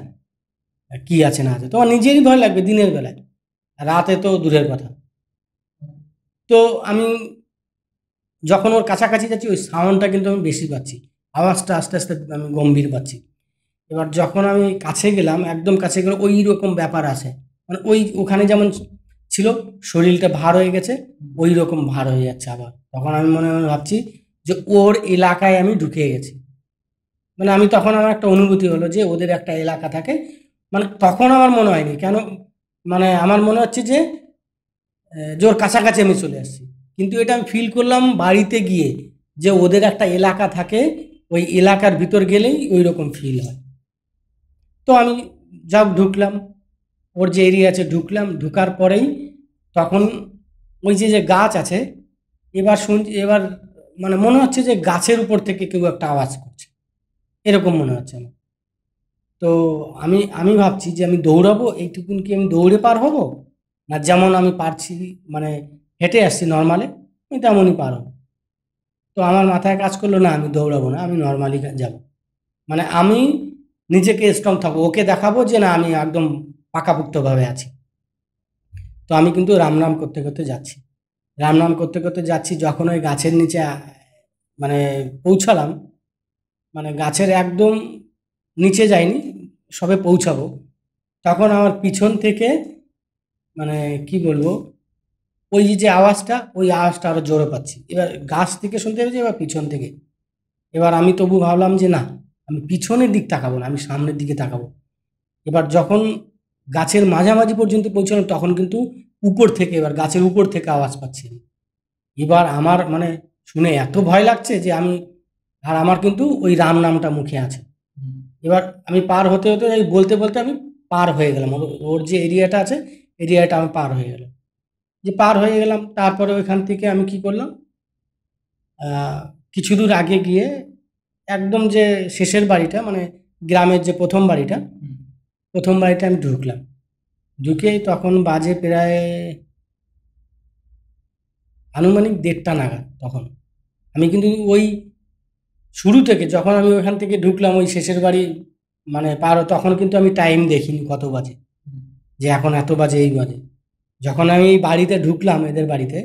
কি আছে না আছে, তোমার নিজেরই ভয় লাগবে দিনের বেলায়, রাতে তো দূরের কথা। তো আমি যখন ওর কাছাকাছি যাচ্ছি, ওই সাউন্ডটা কিন্তু আমি বেশি পাচ্ছি, আওয়াজটা আস্তে আস্তে আমি গম্ভীর পাচ্ছি। এবার যখন আমি কাছে গেলাম, একদম কাছে গেলে ওই রকম ব্যাপার আছে, মানে ওই ওখানে যেমন ছিল শরীরটা ভার হয়ে গেছে, ওই রকম ভার হয়ে যাচ্ছে আবার। তখন আমি মনে মনে ভাবছি যে ওর এলাকায় আমি ঢুকে গেছি, মানে আমি তখন আমার একটা অনুভূতি হলো যে ওদের একটা এলাকা থাকে, মানে তখন আমার মনে হয়নি কেন, মানে আমার মনে হচ্ছে যে যে ওর কাছাকাছি আমি চলে আসছি, কিন্তু এটা আমি ফিল করলাম বাড়িতে গিয়ে, যে ওদের একটা এলাকা থাকে, ওই এলাকার ভিতর গেলেই ওই রকম ফিল হয়। তো আমি যাও ঢুকলাম, ওর যে এরিয়া আছে ঢুকলাম, ঢুকার পরেই তখন ওই যে যে গাছ আছে, এবার শুনছি, এবার মানে মনে হচ্ছে যে গাছের উপর থেকে কেউ একটা আওয়াজ করছে, এরকম মনে হচ্ছে আমার। তো আমি আমি ভাবছি যে আমি দৌড়াবো, এইটুকুন কি আমি দৌড়ে পার হব, না যেমন আমি পারছি, মানে হেঁটে আসছি নর্মালে, আমি তেমনই পার হবো। তো আমার মাথায় কাজ করলো, না আমি দৌড়াবো না, আমি নর্মালি যাব, মানে আমি নিজেকে স্ট্রং থাকবো, ওকে দেখাবো যে না আমি একদম পাকাপোক্তভাবে আছি। তো আমি কিন্তু রাম নাম করতে করতে যাচ্ছি, রাম নাম করতে করতে যাচ্ছি, যখন ওই গাছের নিচে মানে পৌঁছালাম, মানে গাছের একদম নিচে যাইনি, সবে পৌঁছাবো, তখন আমার পিছন থেকে, মানে কি বলবো, ওই যে আওয়াজটা, ওই আওয়াজটা আরো জোরে পাচ্ছি, এবার গাছ থেকে শুনতে পেয়েছি, এবার পিছন থেকে। এবার আমি তবু ভাবলাম যে না, আমি পিছনের দিক তাকাবো না, আমি সামনের দিকে তাকাবো। এবার যখন গাছের মাঝামাঝি পর্যন্ত পৌঁছালাম, তখন কিন্তু উপর থেকে, এবার গাছের উপর থেকে আওয়াজ পাচ্ছি। এবার আমার মানে শুনে এত ভয় লাগছে যে আমি, আর আমার কিন্তু ওই রাম নামটা মুখে আছে। এবার আমি পার হতে হতে বলতে বলতে আমি পার হয়ে গেলাম, ওর যে এরিয়াটা আছে, এরিয়াটা আমি পার হয়ে গেলাম। যে পার হয়ে গেলাম, তারপরে ওইখান থেকে আমি কি করলাম, কিছু দূর আগে গিয়ে একদম যে শেষের বাড়িটা, মানে গ্রামের যে প্রথম বাড়িটা, প্রথম বাড়িতে আমি ঢুকলাম, ঢুকেই তখন বাজে প্রায় আনুমানিক 1:30 নাগাদ। তখন আমি কিন্তু ওই শুরু থেকে যখন আমি ওখান থেকে ঢুকলাম ওই শেষের বাড়ি মানে তখন কিন্তু আমি টাইম দেখিনি কত বাজে, যে এখন এত বাজে এই বাজে। যখন আমি এই বাড়িতে ঢুকলাম এদের বাড়িতে,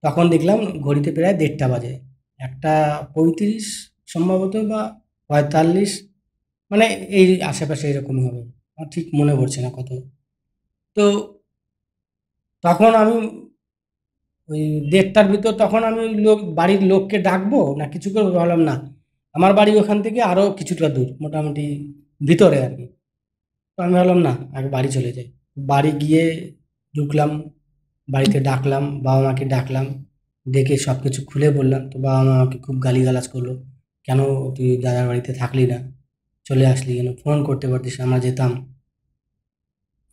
তখন দেখলাম ঘড়িতে প্রায় 1:30 বাজে, 1:35 সম্ভবত বা 45, মানে এই আশেপাশে এরকমই হবে, আমার ঠিক মনে পড়ছে না কত। তো তখন আমি ওই 1:30টার ভিতর তখন আমি ওই বাড়ির লোককে ডাকবো না কিছু করবো, ভাবলাম না, আমার বাড়ি ওখান থেকে আরো কিছুটা দূর, মোটামুটি ভিতরে আর কি। তো আমি ভাবলাম না, আগে বাড়ি চলে যাই। বাড়ি গিয়ে ঢুকলাম, বাড়িতে ডাকলাম, বাবা মাকে ডাকলাম, ডেকে সব কিছু খুলে বললাম। তো বাবা মা আমাকে খুব গালিগালাজ করলো, কেন তুই দাদার বাড়িতে থাকলি না, চলে আসলি কেন, ফোন করতে পারতিস, আমরা যেতাম,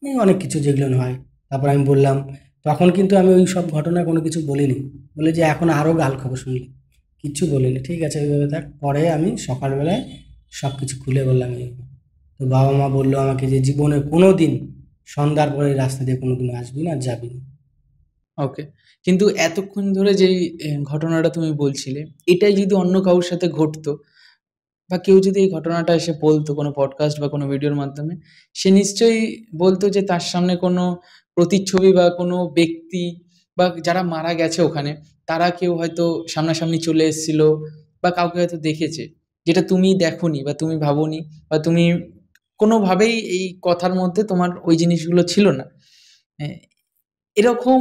এই অনেক কিছু যেগুলো হয়। তারপর আমি বললাম, তখন কিন্তু আমি ওই সব ঘটনা কোনো কিছু বলিনি, বলে যে এখন আরও গাল খাবো শুনলে, কিচ্ছু বলিনি, ঠিক আছে ওইভাবে থাক। পরে আমি সকালবেলায় সব কিছু খুলে বললাম এইভাবে। তো বাবা মা বললো আমাকে যে জীবনে কোনো দিন সন্ধ্যার পরে এই রাস্তা দিয়ে কোনো দিন আসবি না, যাবি না। ওকে। কিন্তু এতক্ষণ ধরে যেই ঘটনাটা তুমি বলছিলে, এটাই যদি অন্য কারোর সাথে ঘটতো বা কেউ যদি এই ঘটনাটা এসে বলতো কোনো পডকাস্ট বা কোনো ভিডিওর মাধ্যমে, সে নিশ্চয়ই বলতো যে তার সামনে কোনো প্রতিচ্ছবি বা কোনো ব্যক্তি বা যারা মারা গেছে ওখানে, তারা কেউ হয়তো সামনাসামনি চলে এসেছিল বা কাউকে হয়তো দেখেছে। যেটা তুমি দেখোনি বা তুমি ভাবোনি বা তুমি কোনোভাবেই এই কথার মধ্যে তোমার ওই জিনিসগুলো ছিল না। হ্যাঁ, এরকম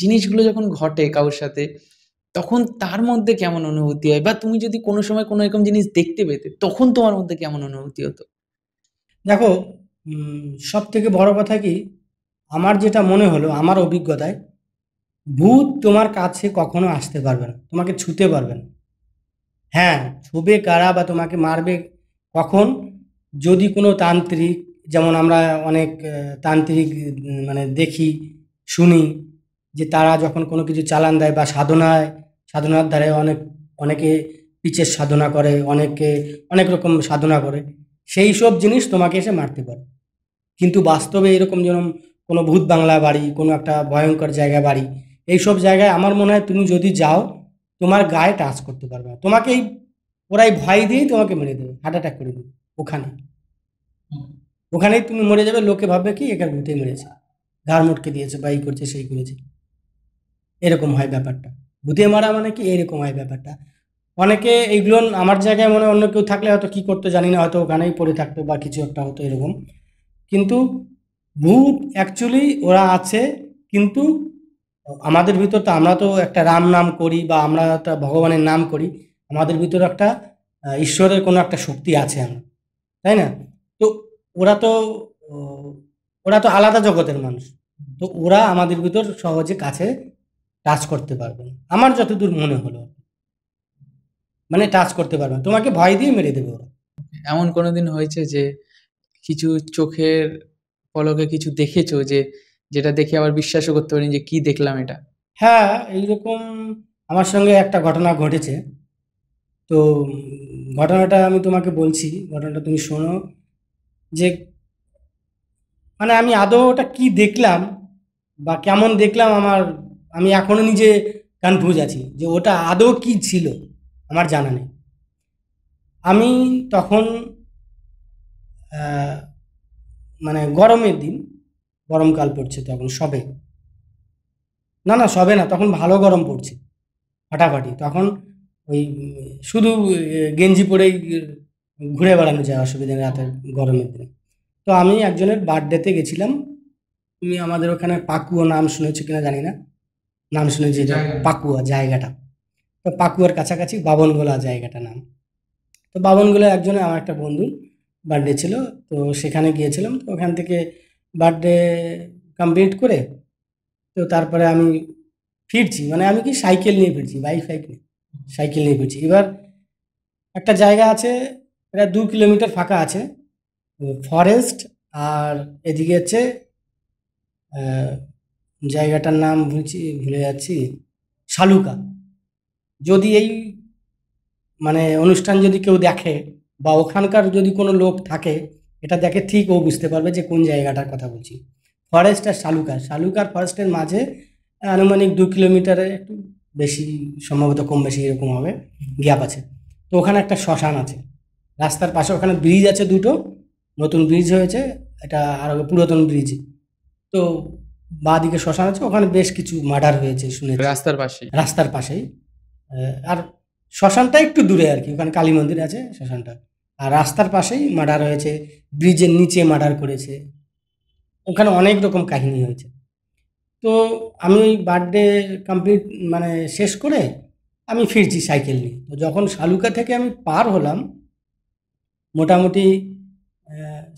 জিনিসগুলো যখন ঘটে কারোর সাথে, তখন তার মধ্যে কেমন অনুভূতি হয়? বা তুমি যদি কোনো সময় কোনো এরকম জিনিস দেখতে পেতে, তখন তোমার মধ্যে কেমন অনুভূতি হতো? দেখো, সব থেকে বড় কথা কি, আমার যেটা মনে হলো আমার অভিজ্ঞতায়, ভূত তোমার কাছে কখনো আসতে পারবে না, তোমাকে ছুতে পারবে না। হ্যাঁ, ছুবে কারা বা তোমাকে মারবে কখন, যদি কোনো তান্ত্রিক, যেমন আমরা অনেক তান্ত্রিক মানে দেখি, শুনি, যে তারা যখন কোনো কিছু চালান দেয় বা সাধনার দ্বারা অনেকে পিচের সাধনা করে, অনেকে অনেক রকম সাধনা করে, সেই সব জিনিস তোমাকে এসে মারতে পারে। কিন্তু বাস্তবে এরকম যেরকম কোনো ভূত বাংলা বাড়ি, কোনো একটা ভয়ঙ্কর জায়গা বাড়ি, এইসব জায়গায় আমার মনে হয় তুমি যদি যাও, তোমার গায়ে টাচ করতে পারবে না, তোমাকে ওরাই ভয় দিয়েই তোমাকে মেরে দেবে, হার্ট অ্যাটাক করে দেবে ওখানে, ওখানেই তুমি মরে যাবে। লোকে ভাববে কি একে ভূতে মেরেছে, ঘাড় মটকে দিয়েছে বা এই করছে সেই করেছে, এরকম হয় ব্যাপারটা। ভূতে মারা মানে কি, এরকম হয় ব্যাপারটা। অনেকে এইগুলো, আমার জায়গায় মনে হয় অন্য কেউ থাকলে হয়তো কি করতো জানি না, হয়তো ওখানেই পড়ে থাকতো বা কিছু একটা হতো এরকম। কিন্তু ভূত অ্যাকচুয়ালি ওরা আছে, কিন্তু আমাদের ভিতর তো, আমরা তো একটা রাম নাম করি বা আমরা একটা ভগবানের নাম করি, আমাদের ভিতরে একটা ঈশ্বরের কোনো একটা শক্তি আছে আমরা, তাই না? তো ওরা তো আহ, ওরা তো আলাদা জগতের মানুষ, তো ওরা আমাদের ভিতর সহজে কাছে টাচ করতে পারবে না, আমার যতদূর মনে হলো, মানে টাচ করতে পারবে না, তোমাকে ভয় দিয়ে মেরে দেবে ওরা। এমন কোনোদিন হয়েছে যে কিছু চোখের পলকে কিছু দেখেছো যে, যেটা দেখে আবার বিশ্বাসও করতে পারিনি যে কি দেখলাম এটা? হ্যাঁ, এইরকম আমার সঙ্গে একটা ঘটনা ঘটেছে। তো ঘটনাটা আমি তোমাকে বলছি, ঘটনাটা তুমি শোনো, যে মানে আমি আদৌ ওটা কি দেখলাম বা কেমন দেখলাম, আমি এখনো নিজে কনফিউজ আছি যে ওটা আদৌ কি ছিল, আমার জানা নেই। আমি তখন আহ, মানে গরমের দিন, গরমকাল পড়ছে তখন সবে, না না সবে না, তখন ভালো গরম পড়ছে, ফাটাফাটি তখন। ওই শুধু গেঞ্জি পরেই ঘুরে বেড়ানো যায়, অসুবিধা নেই রাতের গরমের দিনে। তো আমি একজনের বার্থডেতে গেছিলাম। তুমি আমাদের ওখানে পাকুয়া নাম শুনেছো কিনা জানি না, নাম শুনেছি এটা, পাকুয়া জায়গাটা। তো পাকুয়ার কাছাকাছি বাবনগোলা জায়গাটা নাম। তো বাবনগোলা একজনের, আমার একটা বন্ধুর বার্থডে ছিল, তো সেখানে গিয়েছিলাম। তো ওখান থেকে বার্থডে কমপ্লিট করে, তো তারপরে আমি ফিরছি, মানে আমি কি সাইকেল নিয়ে ফিরছি, বাইক ফাইক নিয়ে, সাইকেল নিয়ে ফিরছি। এবার একটা জায়গা আছে, প্রায় 2 কিলোমিটার ফাঁকা আছে, ফরেস্ট, আর এদিকে হচ্ছে আহ, জায়গাটার নাম ভুলে যাচ্ছি, শালুকা। যদি এই মানে অনুষ্ঠান যদি কেউ দেখে বা ওখানকার যদি কোনো লোক থাকে, এটা দেখে ঠিক ও বুঝতে পারবে যে কোন জায়গাটার কথা বলছি। ফরেস্ট আর শালুকার ফরেস্টের মাঝে আনুমানিক 2 কিলোমিটারের একটু বেশি, সম্ভবত কম বেশি এরকম হবে, গ্যাপ আছে। তো ওখানে একটা শ্মশান আছে রাস্তার পাশে, ওখানে ব্রিজ আছে দুটো, নতুন ব্রিজ হয়েছে, এটা আর পুরাতন ব্রিজ। তো বাঁ দিকে শ্মশান আছে, ওখানে বেশ কিছু মার্ডার হয়েছে শুনেছি, রাস্তার পাশে? রাস্তার পাশেই। আর শ্মশানটা একটু দূরে আর কি, ওখানে কালী মন্দির আছে শ্মশানটা, আর রাস্তার পাশেই মার্ডার হয়েছে, ব্রিজের নিচে মার্ডার করেছে, ওখানে অনেক রকম কাহিনী হয়েছে। তো আমি ওই বার্থডে কমপ্লিট মানে শেষ করে আমি ফিরছি সাইকেল নিয়ে। তো যখন শালুকা থেকে আমি পার হলাম, মোটামুটি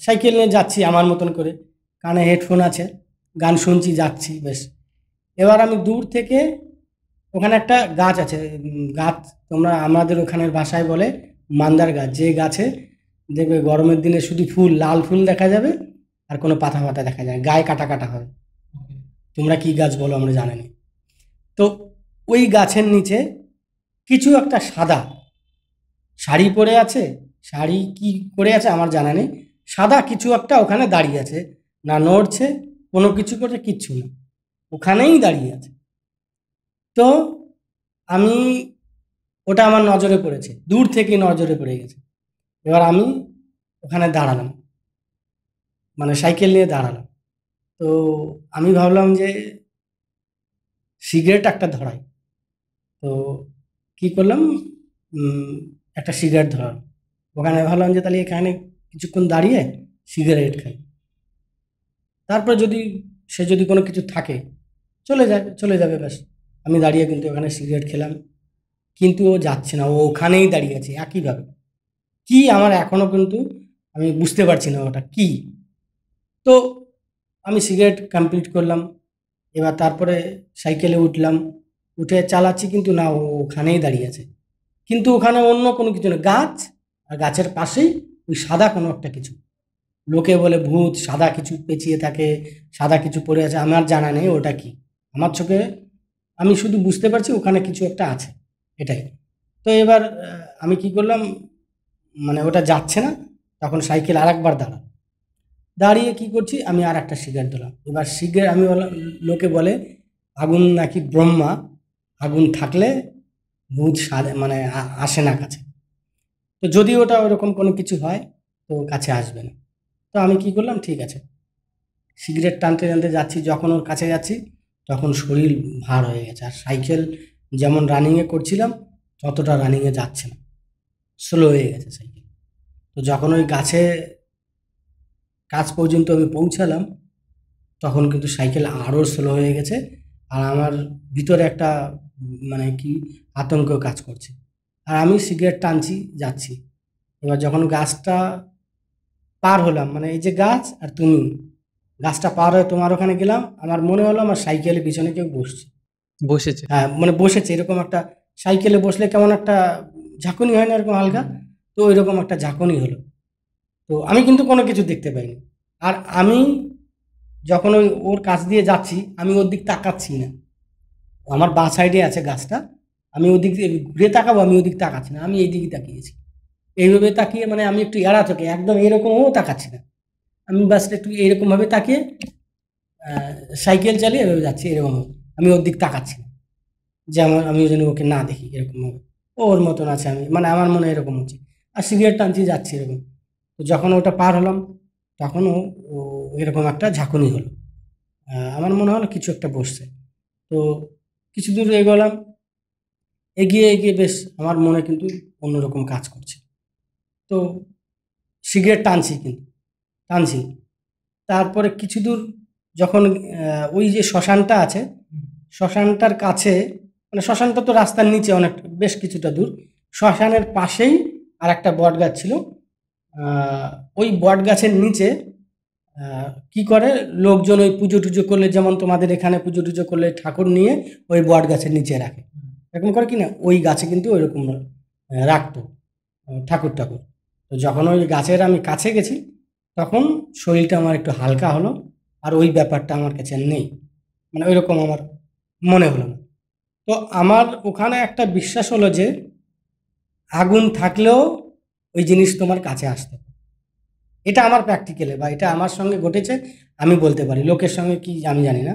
সাইকেল নিয়ে যাচ্ছি আমার মতন করে, কানে হেডফোন আছে, গান শুনছি, যাচ্ছি বেশ। এবার আমি দূর থেকে, ওখানে একটা গাছ আছে, গাছ তোমরা আমাদের ওখানের ভাষায় বলে মান্দার গাছ, যে গাছে দেখবে গরমের দিনে শুধু ফুল, লাল ফুল দেখা যাবে আর কোনো পাতা ফাতা দেখা যায়, গায়ে কাটা কাটা হয়। তোমরা কি গাছ বলো আমরা জানি না। তো ওই গাছের নিচে কিছু একটা সাদা শাড়ি পরে আছে, শাড়ি কি পরে আছে আমার জানা নেই, সাদা কিছু একটা ওখানে দাঁড়িয়ে আছে, না নড়ছে, কোনো কিছু করছে, কিচ্ছু না, ওখানেই দাঁড়িয়ে আছে। তো আমি, ওটা আমার নজরে পড়েছে, দূর থেকে নজরে পড়ে গেছে। এবার আমি ওখানে দাঁড়ালাম, মানে সাইকেল নিয়ে দাঁড়ালাম। তো আমি ভাবলাম যে সিগারেট একটা ধরাই। তো কি করলাম, উম, একটা সিগারেট ধরালাম। ওখানে ভাবলাম যে তাহলে এখানে কিছুক্ষণ দাঁড়িয়ে সিগারেট খাই, তারপর যদি সে যদি কোনো কিছু থাকে চলে যাবে ব্যাস। আমি দাঁড়িয়ে কিন্তু ওখানে সিগারেট খেলাম, কিন্তু ও যাচ্ছে না, ও ওখানেই দাঁড়িয়ে আছে একইভাবে। কি আমার এখনো কিন্তু আমি বুঝতে পারছি না ওটা কি। তো আমি সিগারেট কমপ্লিট করলাম, এবার তারপরে সাইকেলে উঠলাম, উঠে চালাচ্ছি, কিন্তু না, ও ওখানেই দাঁড়িয়ে আছে। কিন্তু ওখানে অন্য কোনো কিছু না, গাছ, আর গাছের পাশেই ওই সাদা কোনো একটা কিছু। লোকে বলে ভূত, সাদা কিছু পেঁচিয়ে থাকে, সাদা কিছু পড়ে আছে, আমার জানা নেই ওটা কি। আমার চোখে আমি শুধু বুঝতে পারছি ওখানে কিছু একটা আছে, এটাই। তো এবার আমি কি করলাম, মানে ওটা যাচ্ছে না, তখন সাইকেল আরেকবার দাঁড়িয়ে কি করছি, আমি আর একটা সিগারেট দিলাম। এবার সিগারেট আমি বললাম, লোকে বলে আগুন নাকি ব্রহ্মা, আগুন থাকলে ভূত মানে আসে না কাছে। তো যদি ওটা ওরকম কোনো কিছু হয় তো কাছে আসবে না। তো আমি কি করলাম, ঠিক আছে, সিগারেট টানতে টানতে যাচ্ছি, যখন ওর কাছে যাচ্ছি তখন শরীর ভার হয়ে গেছে, আর সাইকেল যেমন রানিংয়ে করছিলাম ততটা রানিংয়ে যাচ্ছে না, স্লো হয়ে গেছে সাইকেল। তো যখন ওই কাছ পর্যন্ত আমি পৌঁছালাম, তখন কিন্তু সাইকেল আরও স্লো হয়ে গেছে, আর আমার ভিতরে একটা মানে কি আতঙ্ক কাজ করছে, আর আমি সিগারেট টানছি, যাচ্ছি। এবার যখন গাছটা পার হলাম, মানে এই যে গাছ আর তুমি, গাছটা পার হয়ে তোমার ওখানে গেলাম, আমার মনে হলো আমার সাইকেলের পিছনে কেউ বসছে। বসেছে? হ্যাঁ, মানে বসেছে, এরকম একটা, সাইকেলে বসলে কেমন একটা ঝাঁকুনি হয় না এরকম হালকা, তো ওইরকম একটা ঝাঁকুনি হলো। তো আমি কিন্তু কোনো কিছু দেখতে পাইনি, আর আমি যখন ওর কাছ দিয়ে যাচ্ছি আমি ওর দিক তাকাচ্ছি না, আমার বাঁ সাইডে আছে গাছটা, আমি ওদিক দিয়ে ঘুরে তাকাবো, আমি ওদিক তাকাচ্ছি না, আমি এই দিকে তাকিয়েছি, এইভাবে তাকিয়ে, মানে আমি একটু এড়া থেকে একদম এরকমও তাকাচ্ছি না, আমি বাস একটু এরকমভাবে তাকিয়ে সাইকেল চালিয়ে এভাবে যাচ্ছি, এরকম আমি ওর দিক তাকাচ্ছি না, যে আমি যেন ওকে না দেখি এরকমভাবে, ওর মতন আছে, আমি মানে আমার মনে এরকম হচ্ছে, আর সিগারেট টানছি যাচ্ছি এরকম। তো যখন ওটা পার হলাম তখন ও এরকম একটা ঝাঁকুনি হলো, আমার মনে হলো কিছু একটা বসছে। তো কিছু দূর এগোলাম, এগিয়ে এগিয়ে বেশ আমার মনে কিন্তু অন্যরকম কাজ করছে। তো সিগারেট টানছি, কিন্তু টানছি, তারপরে কিছু দূর যখন ওই যে শ্মশানটা আছে, শ্মশানটার কাছে, মানে শ্মশানটা তো রাস্তার নিচে অনেক, বেশ কিছুটা দূর, শ্মশানের পাশেই আর একটা বট গাছ ছিল। ওই বট গাছের নিচে কি করে লোকজন ওই পুজো টুজো করলে, যেমন তোমাদের এখানে পুজো টুজো করলে ঠাকুর নিয়ে ওই বট গাছের নিচে রাখে, এরকম করে কি না, ওই গাছে কিন্তু ওইরকম রাখতো ঠাকুর ঠাকুর। তো যখন ওই গাছের আমি কাছে গেছি তখন শরীরটা আমার একটু হালকা হলো, আর ওই ব্যাপারটা আমার কাছে নেই, মানে ওইরকম আমার মনে হলো না। তো আমার ওখানে একটা বিশ্বাস হলো যে আগুন থাকলেও ওই জিনিস তোমার কাছে আসতে পারে। এটা আমার প্র্যাকটিক্যালে বা এটা আমার সঙ্গে ঘটেছে, আমি বলতে পারি। লোকের সঙ্গে কি আমি জানি না,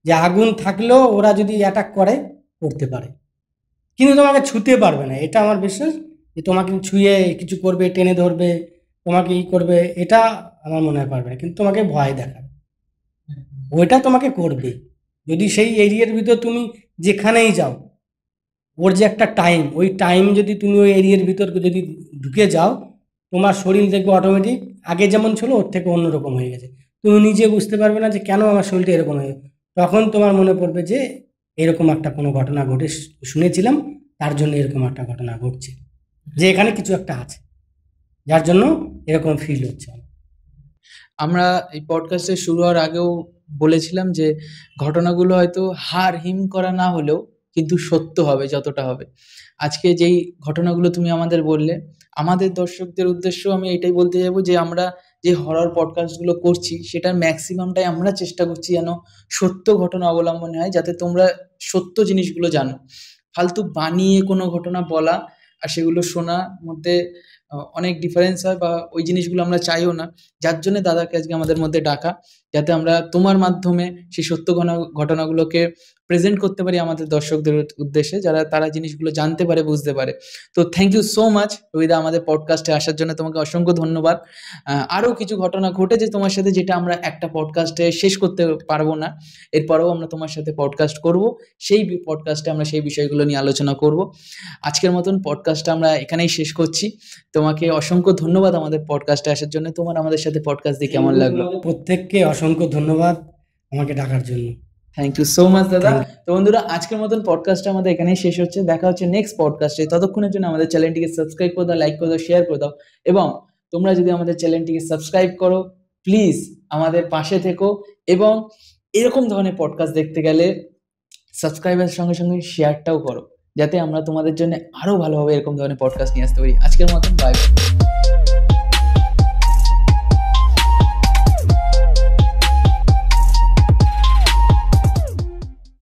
যে আগুন থাকলেও ওরা যদি অ্যাটাক করে, করতে পারে, কিন্তু তোমাকে ছুঁতে পারবে না। এটা আমার বিশ্বাস, যে তোমাকে ছুঁয়ে কিছু করবে, টেনে ধরবে, তোমাকে করবে, এটা আমার মনে হয় পারবে না, কিন্তু তোমাকে ভয় দেখাবে, ওইটা তোমাকে করবে। যদি সেই এরিয়ার ভিতর তুমি যেখানেই যাও, ওর যে একটা টাইম, ওই টাইম যদি তুমি ওই এরিয়ার ভিতর যদি ঢুকে যাও, তোমার শরীর দেখবে অটোমেটিক আগে যেমন ছিল ওর থেকে অন্যরকম হয়ে গেছে। তুমি নিজে বুঝতে পারবে না যে কেন আমার শরীরটা এরকম হয়ে গেছে। তখন তোমার মনে পড়বে যে এরকম একটা কোনো ঘটনা ঘটে শুনেছিলাম, তার জন্য এরকম একটা ঘটনা ঘটছে, যে এখানে কিছু একটা আছে, যার জন্য এরকম ফিল হচ্ছে। আমরা এই পডকাস্টে শুরু হওয়ার আগেও বলেছিলাম যে ঘটনাগুলো হয়তো হার হিম করা না হলেও কিন্তু সত্য হবে যতটা হবে। আজকে যেই ঘটনাগুলো তুমি আমাদের বললে, আমাদের দর্শকদের উদ্দেশ্য আমি এটাই বলতে যাবো যে আমরা যে হরর পডকাস্টগুলো করছি সেটার ম্যাক্সিমামটাই আমরা চেষ্টা করছি যেন সত্য ঘটনা অবলম্বনে হয়, যাতে তোমরা সত্য জিনিসগুলো জানো। ফালতু বানিয়ে কোনো ঘটনা বলা আর সেগুলো শোনার মধ্যে অনেক ডিফারেন্স হয়, বা ওই জিনিসগুলো আমরা চাইও না। যার জন্য দাদাকে আজকে আমাদের মধ্যে ডাকা, যাতে আমরা তোমার মাধ্যমে সেই সত্য ঘটনাগুলোকে প্রেজেন্ট করতে পারি আমাদের দর্শকদের উদ্দেশ্যে, যারা তারা জিনিসগুলো জানতে পারে, বুঝতে পারে। তো থ্যাংক ইউ সো মাচ রবিদা, আমাদের পডকাস্টে আসার জন্য তোমাকে অসংখ্য ধন্যবাদ। আরও কিছু ঘটনা ঘটেছে তোমার সাথে, যেটা আমরা একটা পডকাস্টে শেষ করতে পারবো না। এরপরেও আমরা তোমার সাথে পডকাস্ট করব, সেই পডকাস্টে আমরা সেই বিষয়গুলো নিয়ে আলোচনা করব। আজকের মতন পডকাস্টটা আমরা এখানেই শেষ করছি। তোমাকে অসংখ্য ধন্যবাদ আমাদের পডকাস্টে আসার জন্য। তোমার আমাদের সাথে পডকাস্ট দিয়ে কেমন লাগলো? প্রত্যেককে অসংখ্য ধন্যবাদ আমাকে ডাকার জন্য। থ্যাংক ইউ সো মাচ দাদা। তো বন্ধুরা, আজকের মতন পডকাস্টটা আমাদের এখানেই শেষ হচ্ছে। দেখা হচ্ছে নেক্সট পডকাস্টে। ততক্ষণের জন্য আমাদের চ্যানেলটিকে সাবস্ক্রাইব করে দাও, লাইক করে দাও, শেয়ার করে দাও। এবং তোমরা যদি আমাদের চ্যানেলটিকে সাবস্ক্রাইব করো, প্লিজ আমাদের পাশে থেকো। এবং এরকম ধরনের পডকাস্ট দেখতে গেলে সাবস্ক্রাইবের সঙ্গে সঙ্গে শেয়ারটাও করো, যাতে আমরা তোমাদের জন্য আরো ভালোভাবে এরকম ধরনের পডকাস্ট নিয়ে আসতে পারি। আজকের মতন বাই।